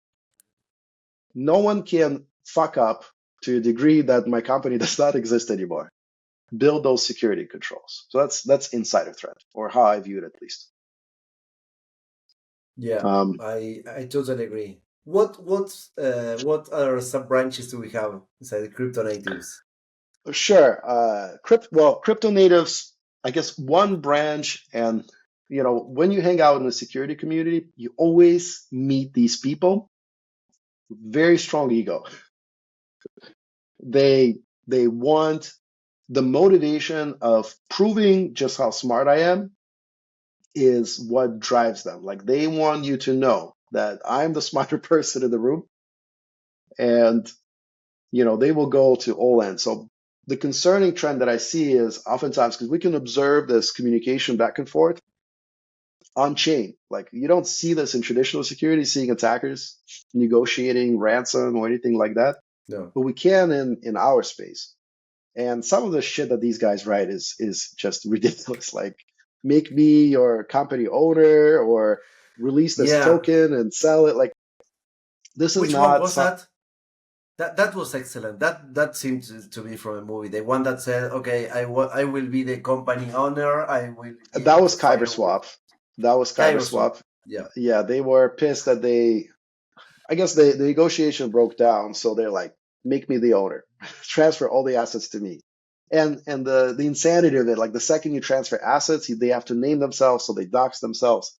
no one can fuck up to a degree that my company does not exist anymore. Build those security controls. So that's insider threat, or how I view it at least. Yeah, I totally agree. What other sub branches do we have inside the crypto natives? Sure. Crypto natives, I guess one branch, and when you hang out in the security community, you always meet these people. Very strong ego. They want the motivation of proving just how smart I am is what drives them. Like they want you to know that I'm the smarter person in the room, and they will go to all ends. So the concerning trend that I see is oftentimes, because we can observe this communication back and forth on chain. Like you don't see this in traditional security, seeing attackers negotiating ransom or anything like that, No. but we can in our space. And some of the shit that these guys write is just ridiculous. Like make me your company owner, or release this Yeah. token and sell it. Like this is Which not one was that? That was excellent. That seemed to be from a movie. The one that said, "Okay, I will be the company owner. I will." That was Kyberswap. That was Kyberswap. Yeah. Yeah, they were pissed that I guess the negotiation broke down, so they're like, make me the owner, transfer all the assets to me. And the insanity of it, like the second you transfer assets, they have to name themselves, so they dox themselves.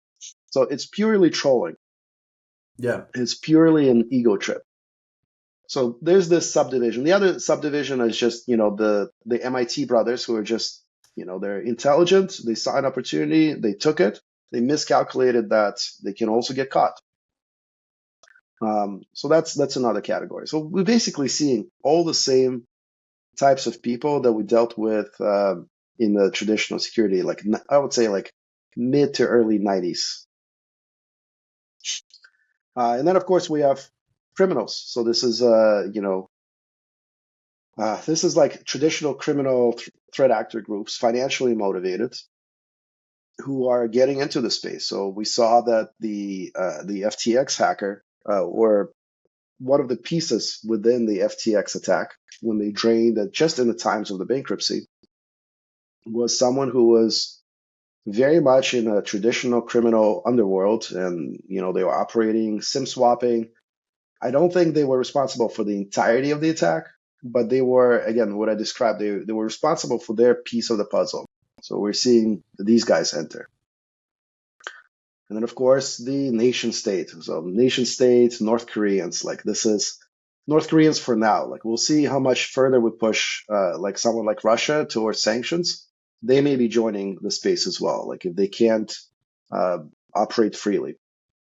So it's purely trolling. Yeah. It's purely an ego trip. So there's this subdivision. The other subdivision is just, the MIT brothers who are just, they're intelligent. They saw an opportunity. They took it. They miscalculated that they can also get caught. So that's another category. So we're basically seeing all the same types of people that we dealt with in the traditional security, like I would say like mid to early 90s. And then of course we have criminals. So this is this is like traditional criminal threat actor groups, financially motivated, who are getting into the space. So we saw that the FTX hacker, or one of the pieces within the FTX attack, when they drained it just in the times of the bankruptcy, was someone who was very much in a traditional criminal underworld, and they were operating SIM swapping. I don't think they were responsible for the entirety of the attack, but they were, again, what I described, they were responsible for their piece of the puzzle. So we're seeing these guys enter. And then, of course, the nation state. So nation state, North Koreans, like this is North Koreans for now. Like we'll see how much further we push like someone like Russia towards sanctions. They may be joining the space as well, like if they can't operate freely.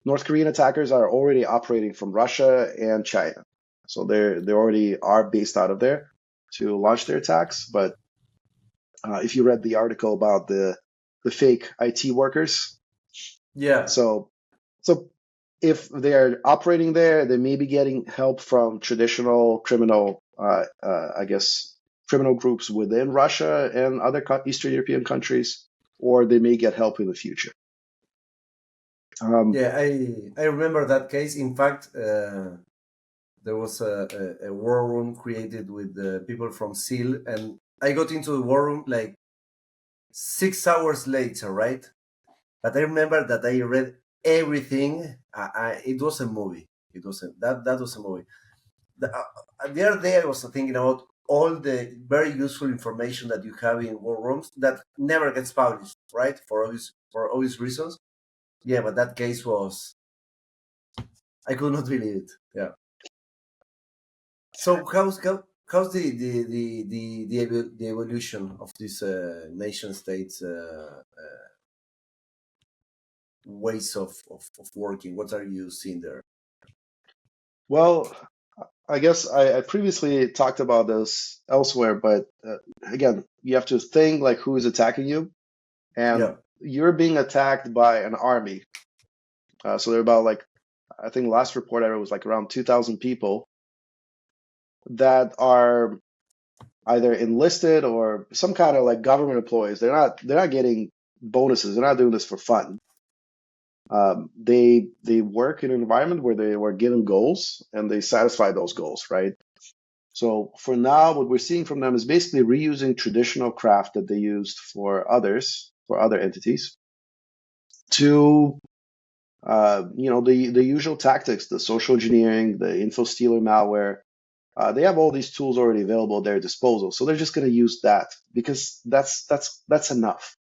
North Korean attackers are already operating from Russia and China. So they already are based out of there to launch their attacks. But if you read the article about the fake IT workers, yeah. So if they're operating there, they may be getting help from traditional criminal, I guess, criminal groups within Russia and other Eastern European countries, or they may get help in the future. Yeah, I remember that case. In fact, there was a war room created with people from SEAL, and I got into the war room like 6 hours later, right? But I remember that I read everything. It was a movie. It was that was a movie. The other day I was thinking about all the very useful information that you have in war rooms that never gets published, right? For obvious reasons. Yeah, but that case was, I could not believe it. Yeah. So how's the evolution of these nation states ways of working? What are you seeing there? Well, I guess I previously talked about this elsewhere, but again, you have to think like who is attacking you, and Yeah. you're being attacked by an army. So they're about like, I think last report I read was like around 2,000 people that are either enlisted or some kind of like government employees. They're not getting bonuses. They're not doing this for fun. They work in an environment where they were given goals and they satisfy those goals, right? So for now, what we're seeing from them is basically reusing traditional craft that they used for others, for other entities, to the usual tactics, the social engineering, the info stealer malware. They have all these tools already available at their disposal, so they're just going to use that because that's enough.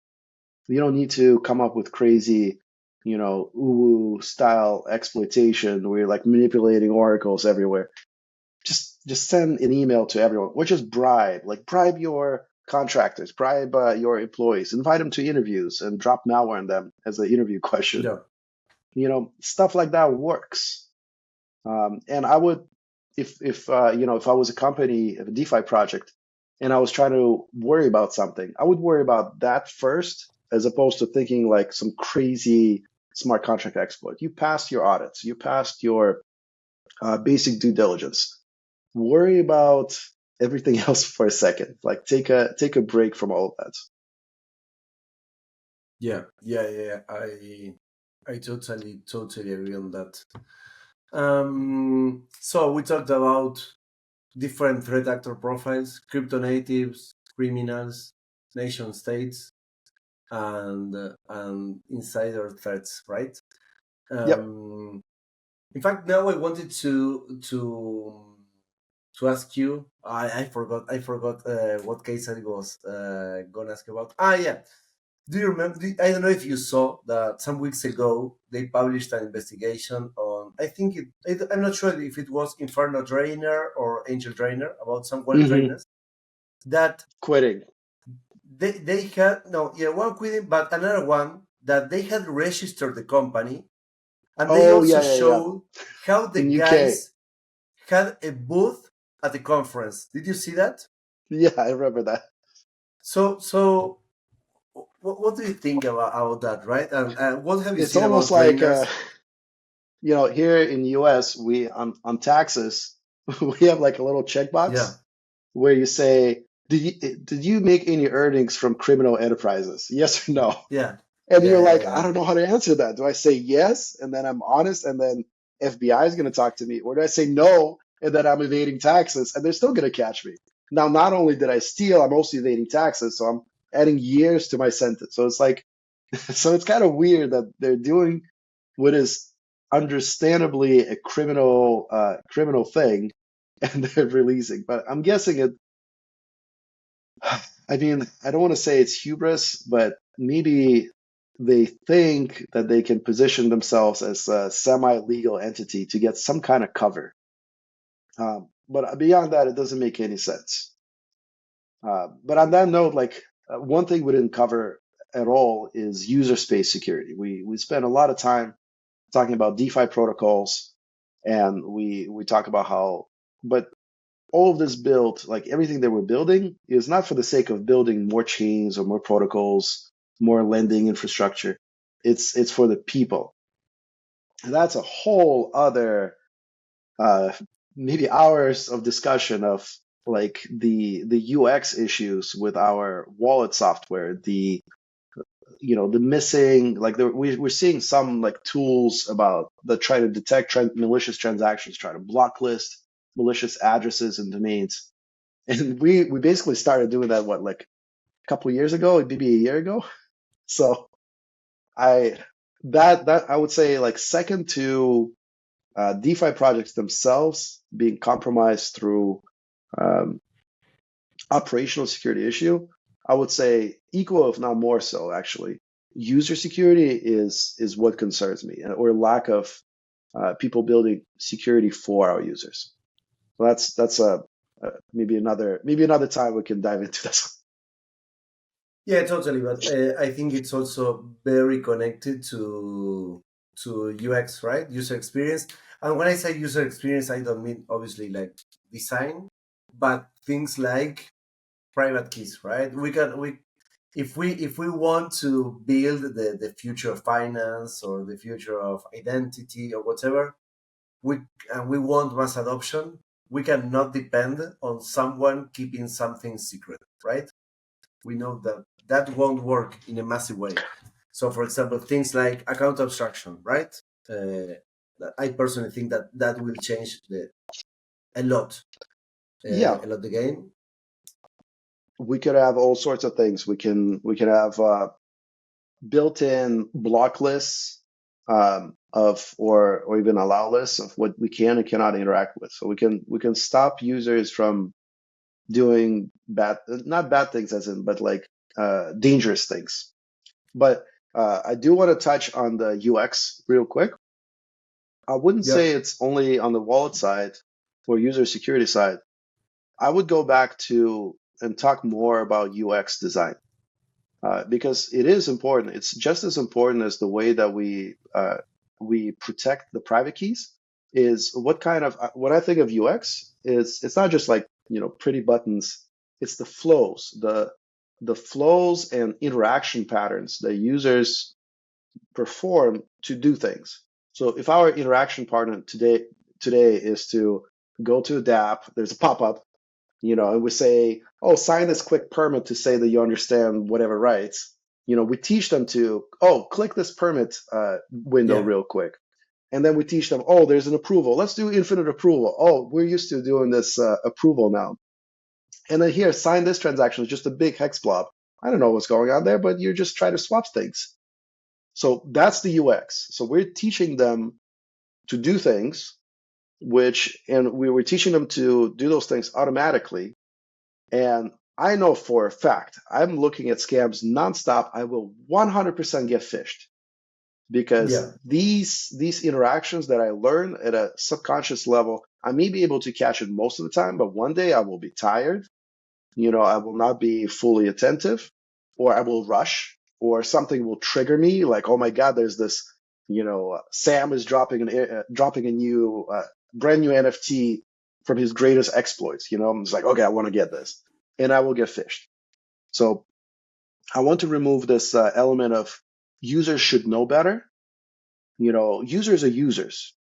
You don't need to come up with crazy, uwu style exploitation where you're like manipulating oracles everywhere. Just send an email to everyone, or just bribe your contractors, bribe your employees, invite them to interviews, and drop malware on them as an interview question. Yeah. Stuff like that works. And I would, if I was a company, a DeFi project, and I was trying to worry about something, I would worry about that first, as opposed to thinking like some crazy smart contract exploit. You passed your audits, you passed your basic due diligence. Worry about everything else for a second. Like take a break from all of that. Yeah. I totally agree on that. So we talked about different threat actor profiles: crypto natives, criminals, nation states, and insider threats, right? Yep. In fact, now I wanted to ask you. I forgot what case I was gonna ask about. Yeah. Do you remember? I don't know if you saw that some weeks ago they published an investigation on. I'm not sure if it was Inferno Drainer or Angel Drainer, about some wallet Mm-hmm. trainers that Quitting. they had no, yeah, one quitting, but another one that they had registered the company, and they Oh also yeah. showed how the In UK. guys had a booth at the conference. Did you see that? Yeah, I remember that. So what do you think about that, right? And what have you It's seen almost about like trainers? here in the US, we on taxes, we have like a little Yeah, checkbox where you say, did you make any earnings from criminal enterprises? Yes or no? yeah, And yeah, you're yeah, like, yeah, I don't know how to answer that. Do I say yes and then I'm honest and then FBI is going to talk to me? Or do I say no and then I'm evading taxes and they're still going to catch me? Now, not only did I steal, I'm also evading taxes. So I'm adding years to my sentence. So it's like, so it's kind of weird that they're doing what is understandably a criminal thing and they're releasing. But I'm guessing it, I mean, I don't want to say it's hubris, but maybe they think that they can position themselves as a semi-legal entity to get some kind of cover. But beyond that, it doesn't make any sense. But on that note, like one thing we didn't cover at all is user space security. We spent a lot of time talking about DeFi protocols, and we talk about how, but all of this build, like everything that we're building, is not for the sake of building more chains or more protocols, more lending infrastructure. It's for the people. And that's a whole other uh, maybe hours of discussion of like the UX issues with our wallet software, the missing we're seeing some like tools about that try to detect malicious transactions, try to block list malicious addresses and domains. And we basically started doing that like a couple of years ago, maybe a year ago. So I that I would say like second to DeFi projects themselves being compromised through um, operational security issue, I would say equal if not more so actually. User security is what concerns me, or lack of people building security for our users. So that's maybe another time we can dive into this. yeah, totally. But I think it's also very connected to UX, right? User experience. And when I say user experience, I don't mean obviously like design, but things like private keys, right? We if we want to build the future of finance or the future of identity or whatever, we and we want mass adoption, we cannot depend on someone keeping something secret, right? We know that won't work in a massive way. So, for example, things like account abstraction, right? I personally think that will change a lot Yeah, the game. we could have all sorts of things. We can have built-in block lists of or even allow lists of what we can and cannot interact with. So we can stop users from doing not bad things as in, but like dangerous things. But I do want to touch on the UX real quick. I wouldn't Yeah, say it's only on the wallet side or user security side. I would go back to and talk more about UX design. Because it is important. It's just as important as the way that we protect the private keys. Is what kind of when I think of UX is it's not just like pretty buttons. It's the flows, the flows and interaction patterns that users perform to do things. So if our interaction partner today is to go to a DApp, there's a pop-up, and we say, oh, sign this quick permit to say that you understand whatever rights. We teach them to, oh, click this permit window yeah, real quick. And then we teach them, oh, there's an approval. Let's do infinite approval. Oh, we're used to doing this approval now. And then here, sign this transaction. It's just a big hex blob. I don't know what's going on there, but you're just trying to swap things. So that's the UX. So we're teaching them to do things, and we were teaching them to do those things automatically. And I know for a fact, I'm looking at scams nonstop. I will 100% get phished yeah, because these interactions that I learn at a subconscious level, I may be able to catch it most of the time, but one day I will be tired. I will not be fully attentive, or I will rush, or something will trigger me like, oh my God, there's this, Sam is dropping a new brand new NFT from his greatest exploits. I'm just like, okay, I want to get this, and I will get phished. So I want to remove this element of users should know better. Users are users.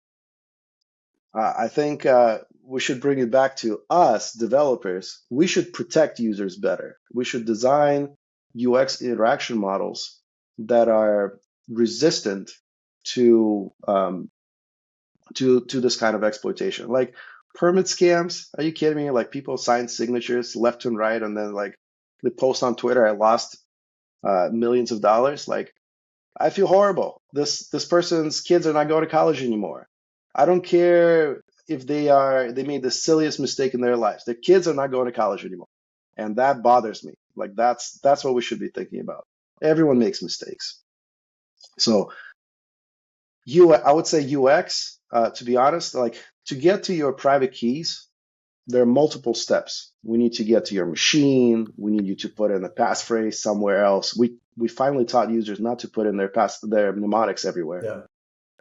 I think we should bring it back to us, developers. We should protect users better. We should design UX interaction models that are resistant to this kind of exploitation. Like permit scams. Are you kidding me? Like people sign signatures left and right, and then like they post on Twitter, "I lost millions of dollars." Like I feel horrible. This person's kids are not going to college anymore. I don't care if they made the silliest mistake in their lives. Their kids are not going to college anymore. And that bothers me. Like that's what we should be thinking about. Everyone makes mistakes. So I would say UX, to be honest, like to get to your private keys, there are multiple steps. We need to get to your machine. We need you to put in a passphrase somewhere else. We finally taught users not to put in their mnemonics everywhere. yeah.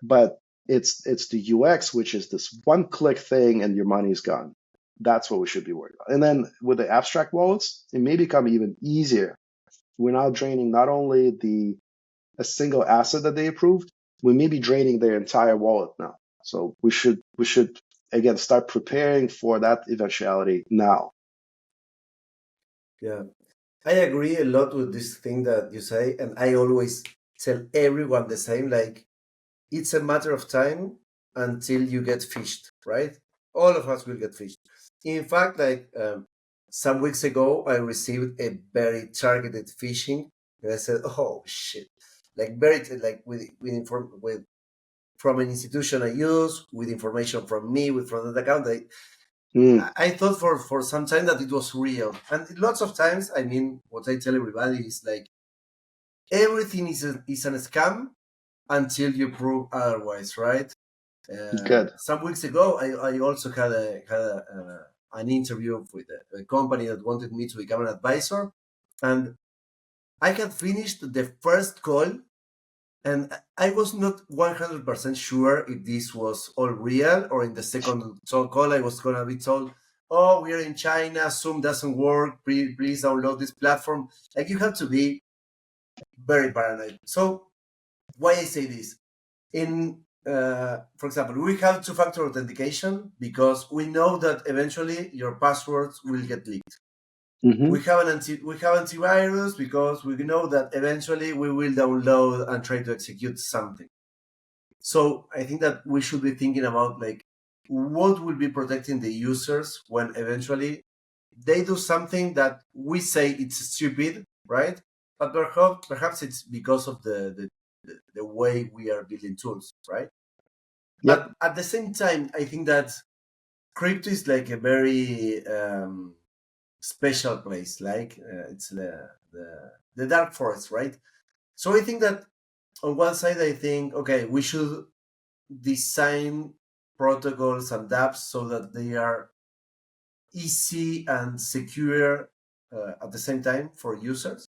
But it's the UX, which is this one-click thing, and your money is gone. That's what we should be worried about. And then with the abstract wallets, it may become even easier. We're now draining not only a single asset that they approved, we may be draining their entire wallet now. So we should again start preparing for that eventuality now. Yeah, I agree a lot with this thing that you say, and I always tell everyone the same. Like, it's a matter of time until you get fished, right? All of us will get fished. In fact, like some weeks ago, I received a very targeted phishing, and I said, "Oh shit!" Like like with from an institution I use, with information from me, from that account. I thought for some time that it was real, and lots of times, I mean, what I tell everybody is like everything is an scam until you prove otherwise, right? Good. Some weeks ago, I also had an interview with a company that wanted me to become an advisor, and I had finished the first call, and I was not 100% sure if this was all real, or in the second call I was going to be told, oh, we are in China, Zoom doesn't work, please download this platform. Like, you have to be very paranoid. So why I say this? For example, we have two-factor authentication because we know that eventually your passwords will get leaked. Hmm. We have antivirus because we know that eventually we will download and try to execute something. So I think that we should be thinking about like what will be protecting the users when eventually they do something that we say it's stupid, right? But perhaps it's because of the way we are building tools, right? Yep. But at the same time, I think that crypto is like a very special place, like it's the dark forest, right? So I think that on one side, I think okay, we should design protocols and dApps so that they are easy and secure at the same time for users.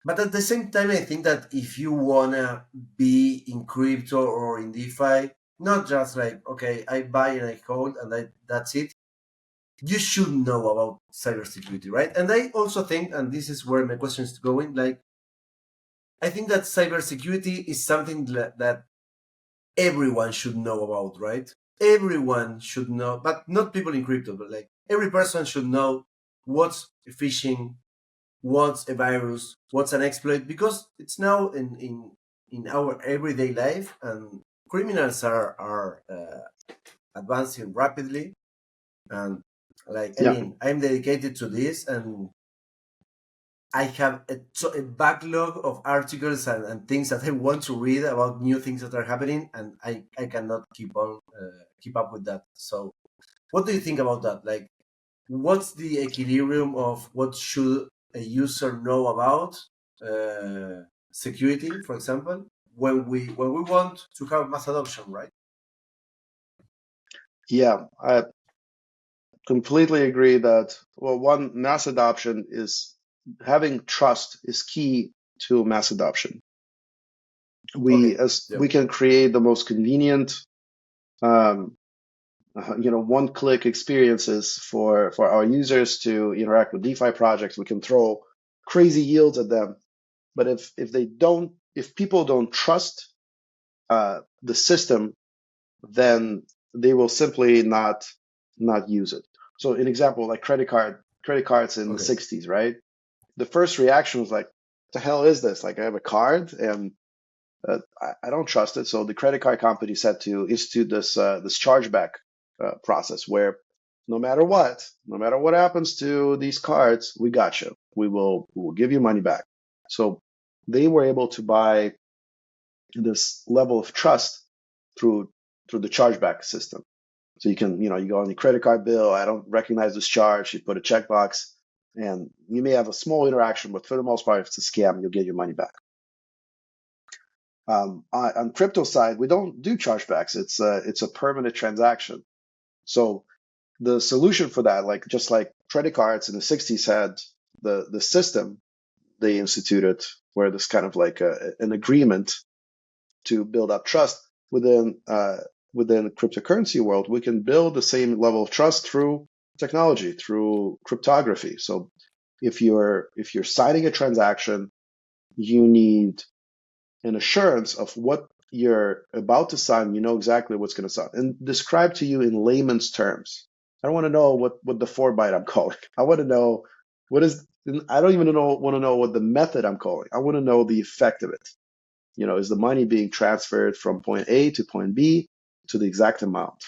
But at the same time, I think that if you wanna be in crypto or in DeFi, not just like okay, I buy and I hold and that's it. You should know about cybersecurity, right? And I also think, and this is where my question is going, like I think that cybersecurity is something that everyone should know about, right? Everyone should know, but not people in crypto, but like every person should know what's phishing, what's a virus, what's an exploit, because it's now in our everyday life, and criminals are advancing rapidly. And like, I Yeah. mean, I'm dedicated to this, and I have a backlog of articles and things that I want to read about new things that are happening, and I cannot keep up with that. So, what do you think about that? Like, what's the equilibrium of what should a user know about security, for example, when we want to have mass adoption, right? Yeah. I completely agree that, well, one, mass adoption is having trust is key to mass adoption. Okay. Yeah. We can create the most convenient, one-click experiences for our users to interact with DeFi projects. We can throw crazy yields at them, but if people don't trust the system, then they will simply not use it. So, an example like credit cards in the Okay. 60s, right? The first reaction was like, "What the hell is this? Like, I have a card and I don't trust it." So the credit card company said to institute this chargeback process where no matter what happens to these cards, we got you. We will give you money back. So they were able to buy this level of trust through the chargeback system. So you go on the credit card bill. I don't recognize this charge. You put a checkbox, and you may have a small interaction, but for the most part, if it's a scam, you'll get your money back. On crypto side, we don't do chargebacks. It's a permanent transaction. So the solution for that, like just like credit cards in the 60s had the system they instituted, where there's kind of like an agreement to build up trust within the cryptocurrency world. We can build the same level of trust through technology, through cryptography. So if you're signing a transaction, you need an assurance of what you're about to sign. You know exactly what's going to sign and describe to you in layman's terms. I don't want to know what the 4 byte I'm calling. I want to know what is. I don't even want to know what the method I'm calling. I want to know the effect of it. Is the money being transferred from point A to point B to the exact amount?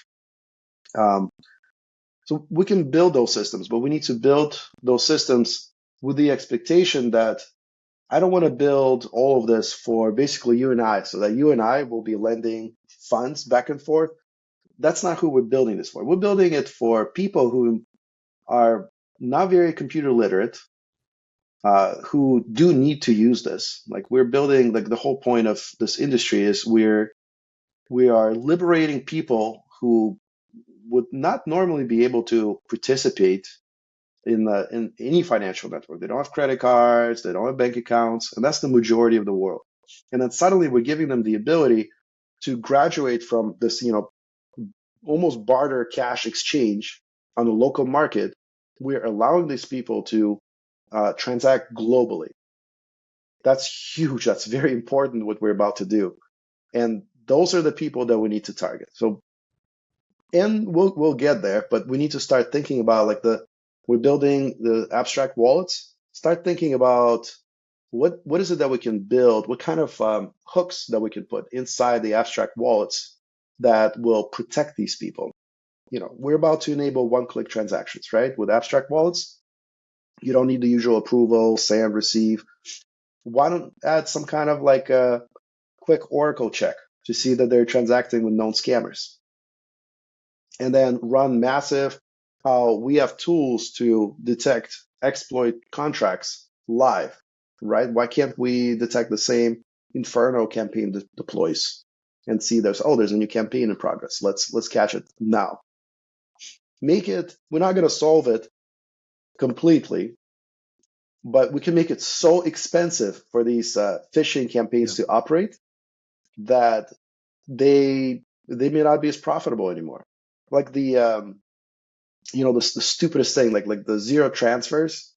So we can build those systems, but we need to build those systems with the expectation that I don't want to build all of this for basically you and I, so that you and I will be lending funds back and forth. That's not who we're building this for. We're building it for people who are not very computer literate, who do need to use this. Like we're building, like the whole point of this industry is we are liberating people who would not normally be able to participate in any financial network. They don't have credit cards, they don't have bank accounts, and that's the majority of the world. And then suddenly we're giving them the ability to graduate from this, almost barter cash exchange on the local market. We're allowing these people to transact globally. That's huge. That's very important what we're about to do. And those are the people that we need to target. So, and we'll get there, but we need to start thinking about like the we're building the abstract wallets, start thinking about what is it that we can build, what kind of hooks that we can put inside the abstract wallets that will protect these people. We're about to enable one-click transactions, right? With abstract wallets, you don't need the usual approval, send, receive. Why don't add some kind of like a quick Oracle check to see that they're transacting with known scammers? And then run massive, we have tools to detect exploit contracts live, right? Why can't we detect the same Inferno campaign deploys and see there's a new campaign in progress. Let's catch it now. We're not going to solve it completely, but we can make it so expensive for these phishing campaigns to operate that they may not be as profitable anymore. Like the stupidest thing, like the zero transfers.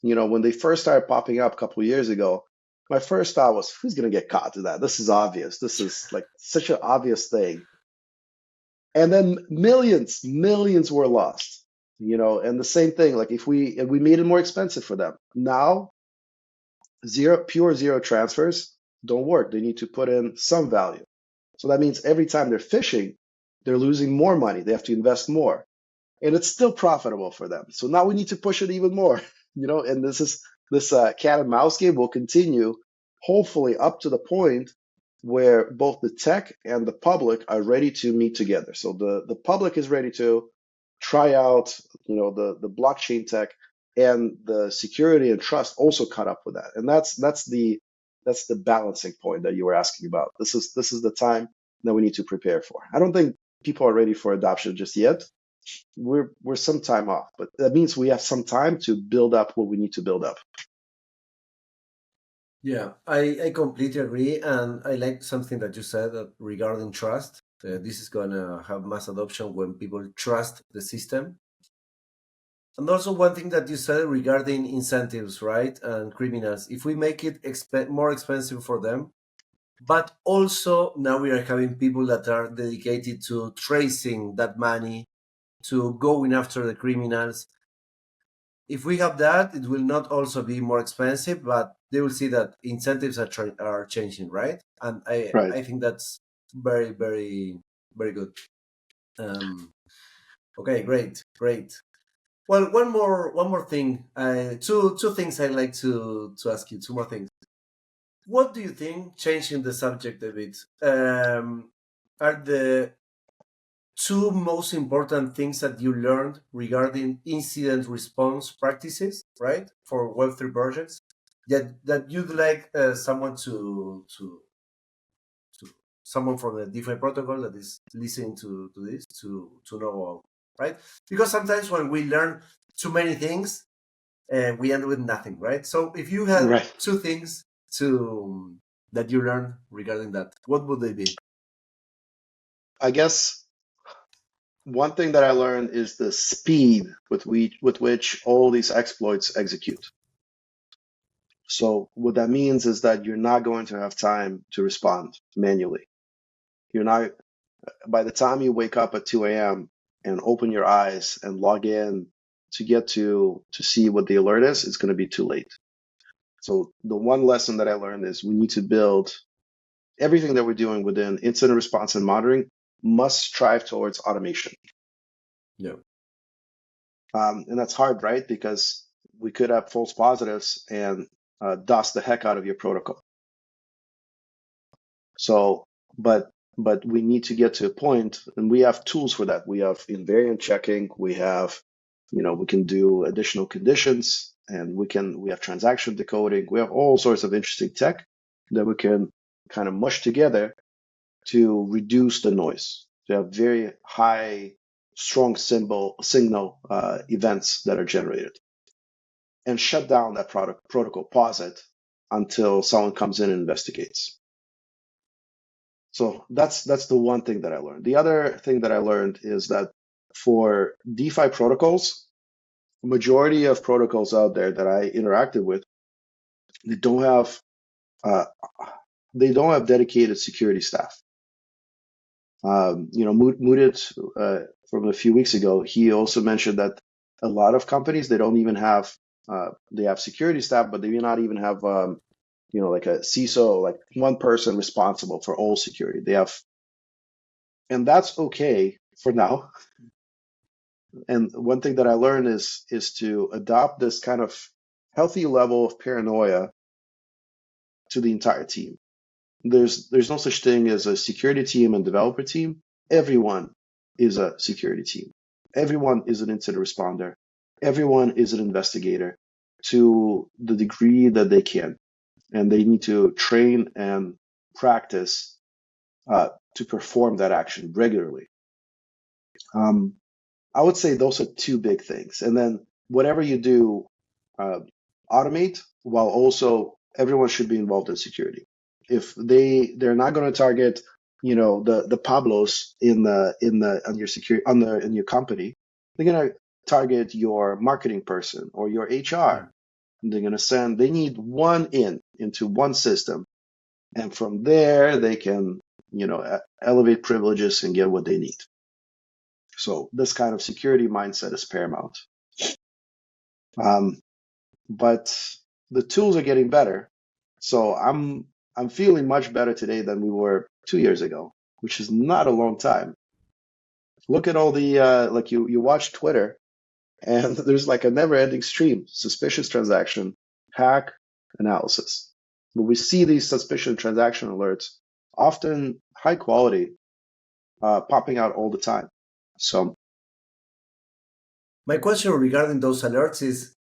When they first started popping up a couple of years ago, my first thought was, who's going to get caught to that? This is obvious. This is like such an obvious thing. And then millions were lost. And the same thing, like if we made it more expensive for them. Now, pure zero transfers don't work. They need to put in some value. So that means every time they're phishing, they're losing more money. They have to invest more. And it's still profitable for them. So now we need to push it even more, and this cat and mouse game will continue, hopefully up to the point where both the tech and the public are ready to meet together. So the public is ready to try out, the blockchain tech, and the security and trust also caught up with that. And that's the balancing point that you were asking about. This is the time that we need to prepare for. I don't think people are ready for adoption just yet. We're some time off, but that means we have some time to build up what we need to build up. Yeah, I completely agree, and I like something that you said regarding trust. This is gonna have mass adoption when people trust the system. And also one thing that you said regarding incentives, right, and criminals. If we make it more expensive for them, but also now we are having people that are dedicated to tracing that money, to going after the criminals. If we have that, it will not also be more expensive, but they will see that incentives are changing, right? And Right. I think that's very, very, very good. Okay, great. Well, one more thing. Two things I'd like to ask you. Two more things. What do you think, changing the subject a bit, are the two most important things that you learned regarding incident response practices, right, for Web3 projects that you'd like someone to someone from a different protocol that is listening to this to know about, right? Because sometimes when we learn too many things, we end with nothing, right? So if you had two things that you learned regarding that, what would they be? I guess one thing that I learned is the speed with which all these exploits execute. So what that means is that you're not going to have time to respond manually. By the time you wake up at 2 a.m. and open your eyes and log in to get to see what the alert is, it's going to be too late. So the one lesson that I learned is we need to build everything that we're doing within incident response and monitoring must strive towards automation. Yeah. And that's hard, right? Because we could have false positives and DOS the heck out of your protocol. So, but we need to get to a point, and we have tools for that. We have invariant checking. We have, we can do additional conditions, and we have transaction decoding. We have all sorts of interesting tech that we can kind of mush together to reduce the noise. To have very high, strong signal events that are generated, and shut down that protocol, pause it until someone comes in and investigates. So that's the one thing that I learned. The other thing that I learned is that for DeFi protocols, majority of protocols out there that I interacted with, they don't have dedicated security staff. Mudit from a few weeks ago, he also mentioned that a lot of companies, they don't even have, they have security staff, but they may not even have, like a CISO, like one person responsible for all security. They have, and that's okay for now. And one thing that I learned is to adopt this kind of healthy level of paranoia to the entire team. There's no such thing as a security team and developer team. Everyone is a security team. Everyone is an incident responder. Everyone is an investigator to the degree that they can. And they need to train and practice to perform that action regularly. I would say those are two big things. And then whatever you do, automate, while also everyone should be involved in security. If they're not going to target, the Pablos in your company, they're going to target your marketing person or your HR. They're going to they need one into one system. And from there, they can, elevate privileges and get what they need. So this kind of security mindset is paramount. But the tools are getting better. So I'm feeling much better today than we were 2 years ago, which is not a long time. Look at all the like you watch Twitter, and there's like a never-ending stream: suspicious transaction, hack, analysis. But we see these suspicious transaction alerts, often high quality, popping out all the time. So My question regarding those alerts is,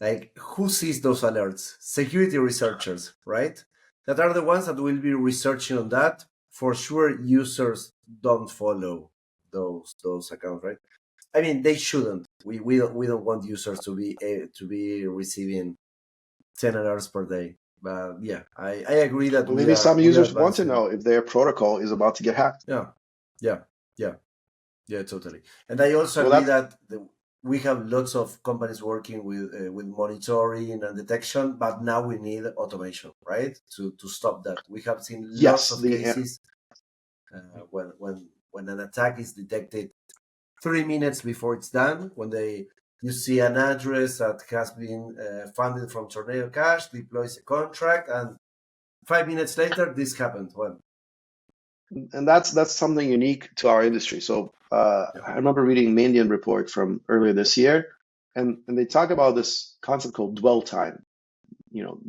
like, who sees those alerts? Security researchers, right? That are the ones that will be researching on that. For sure, users don't follow those accounts, right? I mean, they shouldn't. We don't want users to be receiving 10 alerts per day. But yeah, I agree that maybe some users want to advancing. know if their protocol is about to get hacked. Yeah, totally. And I also agree that we have lots of companies working with monitoring and detection, but now we need automation, right? To stop that. We have seen lots of cases when an attack is detected 3 minutes before it's done, when you see an address that has been funded from Tornado Cash, deploys a contract, and 5 minutes later, this happened. Well, and that's something unique to our industry. So I remember reading a Mandiant report from earlier this year, and they talk about this concept called dwell time.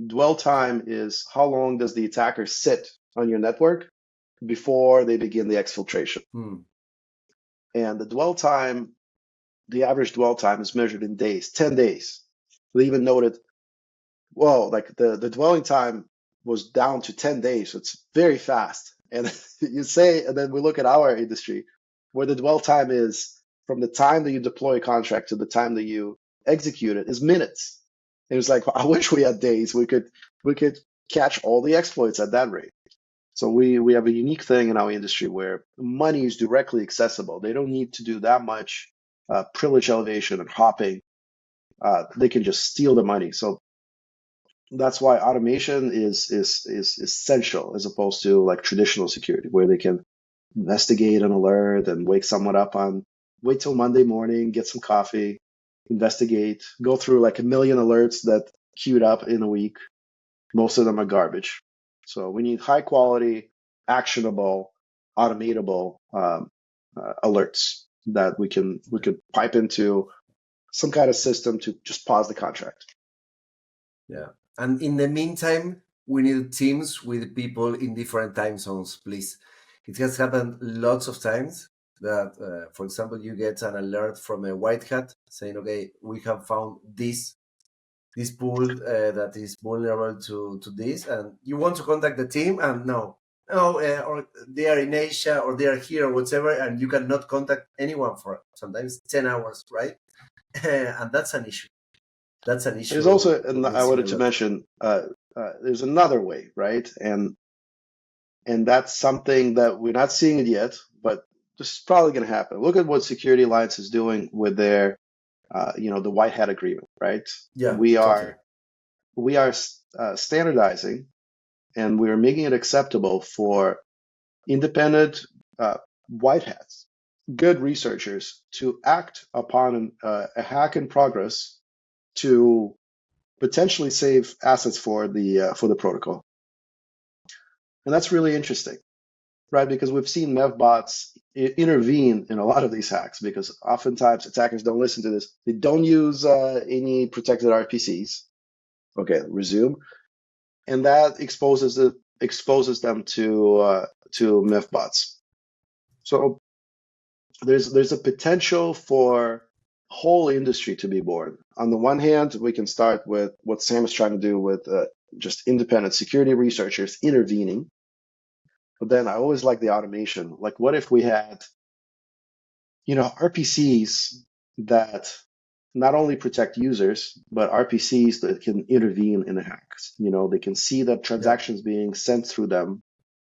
Dwell time is how long does the attacker sit on your network before they begin the exfiltration. And the average dwell time is measured in days, 10 days. They even noted, well, like the dwelling time was down to 10 days. So it's very fast. And and then we look at our industry where the dwell time is from the time that you deploy a contract to the time that you execute it is minutes. And it's like, I wish we had days. We could catch all the exploits at that rate. So we have a unique thing in our industry where money is directly accessible. They don't need to do that much privilege elevation and hopping. They can just steal the money. So that's why automation is essential as opposed to like traditional security, where they can investigate an alert and wait till Monday morning, get some coffee, investigate, go through like a million alerts that queued up in a week. Most of them are garbage. So we need high quality, actionable, automatable alerts that we could pipe into some kind of system to just pause the contract. Yeah. And in the meantime, we need teams with people in different time zones, please. It has happened lots of times that, for example, you get an alert from a white hat saying, okay, we have found this pool that is vulnerable to this, and you want to contact the team, and or they are in Asia, or they are here, or whatever, and you cannot contact anyone for sometimes 10 hours, right? And that's an issue. There's also, and I wanted to mention, there's another way, right? And that's something that we're not seeing it yet, but this is probably going to happen. Look at what Security Alliance is doing with their, the white hat agreement, right? Yeah, we are standardizing, and we are making it acceptable for independent white hats good researchers to act upon a hack in progress to potentially save assets for the protocol. And that's really interesting, right? Because we've seen mevbots intervene in a lot of these hacks because oftentimes attackers don't listen to this. They don't use any protected RPCs. Okay, resume. And that exposes them to mevbots. So there's a potential for a whole industry to be born. On the one hand, we can start with what Sam is trying to do with just independent security researchers intervening. But then I always like the automation. Like, what if we had, RPCs that not only protect users, but RPCs that can intervene in the hacks. They can see that transactions being sent through them,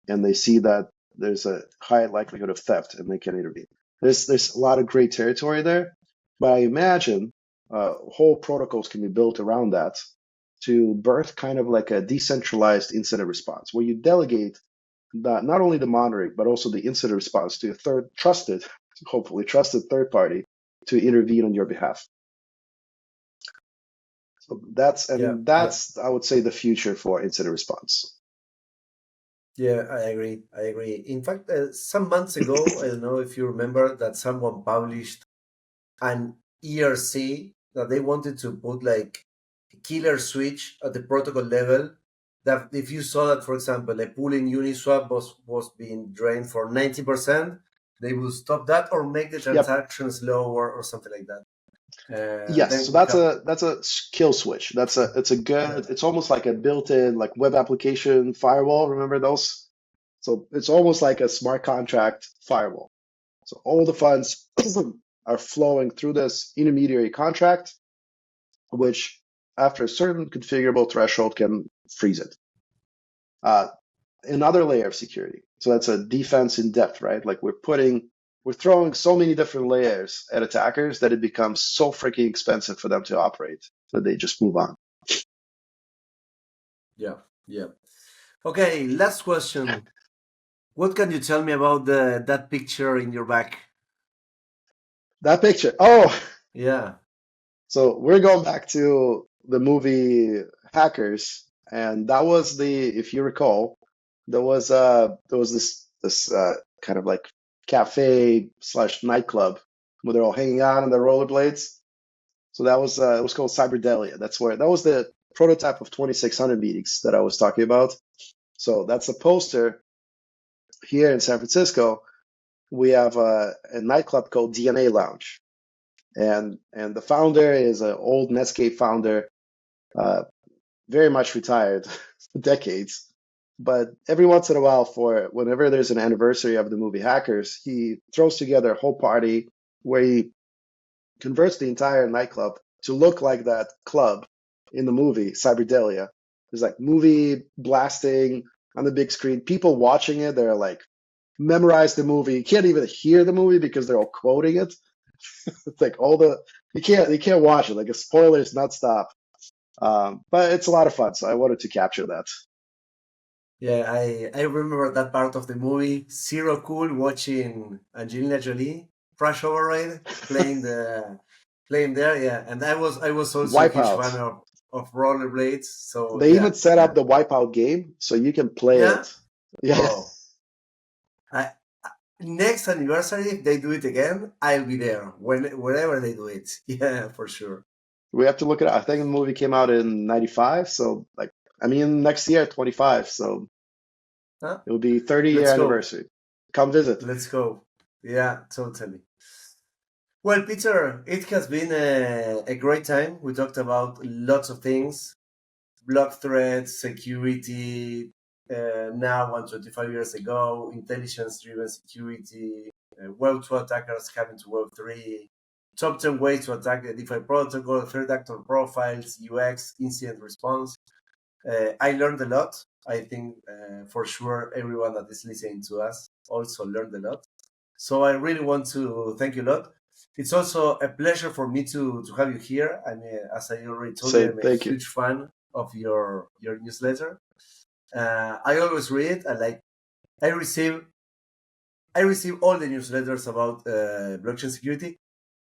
and they see that there's a high likelihood of theft, and they can intervene. There's a lot of gray territory there, but I imagine whole protocols can be built around that to birth kind of like a decentralized incident response, where you delegate not only the monitoring, but also the incident response to a hopefully trusted third party to intervene on your behalf. So that's I would say the future for incident response. Yeah, I agree. In fact, some months ago, I don't know if you remember that someone published an ERC that they wanted to put like a killer switch at the protocol level. That if you saw that, for example, a pool in Uniswap was being drained for 90%, they will stop that or make the transactions lower or something like that. Yes, so that's a kill switch. It's almost like a built-in like web application firewall. Remember those? So it's almost like a smart contract firewall. So all the funds are flowing through this intermediary contract, which after a certain configurable threshold can freeze it. Another layer of security. So that's a defense in depth, right? Like we're throwing so many different layers at attackers that it becomes so freaking expensive for them to operate that they just move on. Yeah. Okay, last question. What can you tell me about that picture in your back? That picture. Oh, yeah. So we're going back to the movie Hackers, and that was if you recall, there was this kind of like cafe / nightclub where they're all hanging out on their rollerblades. So that was it was called Cyberdelia. That was the prototype of 2600 meetings that I was talking about. So that's a poster here in San Francisco. We have a nightclub called DNA Lounge, and the founder is an old Netscape founder, very much retired, decades. But every once in a while, whenever there's an anniversary of the movie Hackers, he throws together a whole party where he converts the entire nightclub to look like that club in the movie Cyberdelia. There's like movie blasting on the big screen. People watching it, they're like memorize the movie. You can't even hear the movie because they're all quoting it. It's like you can't watch it. Like a spoilers nonstop. But it's a lot of fun, so I wanted to capture that. Yeah, I remember that part of the movie. Zero cool watching Angelina Jolie crash override playing there. Yeah, and I was also a huge fan of rollerblades. So they even set up the Wipeout game so you can play it. Yeah. Oh. Next anniversary, if they do it again, I'll be there wherever they do it. Yeah, for sure. We have to look it up. I think the movie came out in 95, so next year 25, so it will be 30-year anniversary. Come visit. Let's go. Yeah, totally. Well, Peter, it has been a great time. We talked about lots of things: BlockThreat, security. Now, 125 years ago, intelligence-driven security, Web 2 attackers coming to Web 3, top 10 ways to attack the DeFi protocol, threat actor profiles, UX, incident response. I learned a lot. I think for sure everyone that is listening to us also learned a lot. So I really want to thank you a lot. It's also a pleasure for me to have you here. I mean, as I already told you, I'm a huge fan of your newsletter. I always read it. I receive I receive all the newsletters about blockchain security.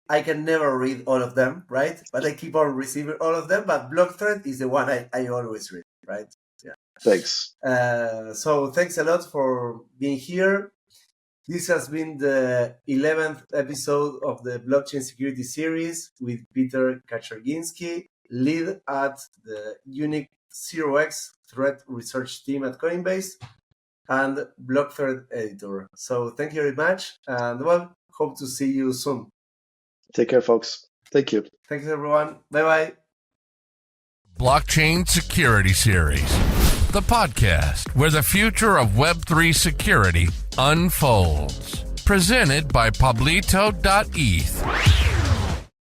I can never read all of them, right? But I keep on receiving all of them. But BlockThreat is the one I always read, right? Yeah. Thanks. So thanks a lot for being here. This has been the 11th episode of the Blockchain Security Series with Peter Kacherginsky, lead at the Unique 0x threat research team at Coinbase, and BlockThreat editor. So thank you very much, and well, hope to see you soon. Take care, folks. Thank you. Thanks, everyone. Bye-bye. Blockchain Security Series, the podcast where the future of Web3 security unfolds. Presented by pablito.eth.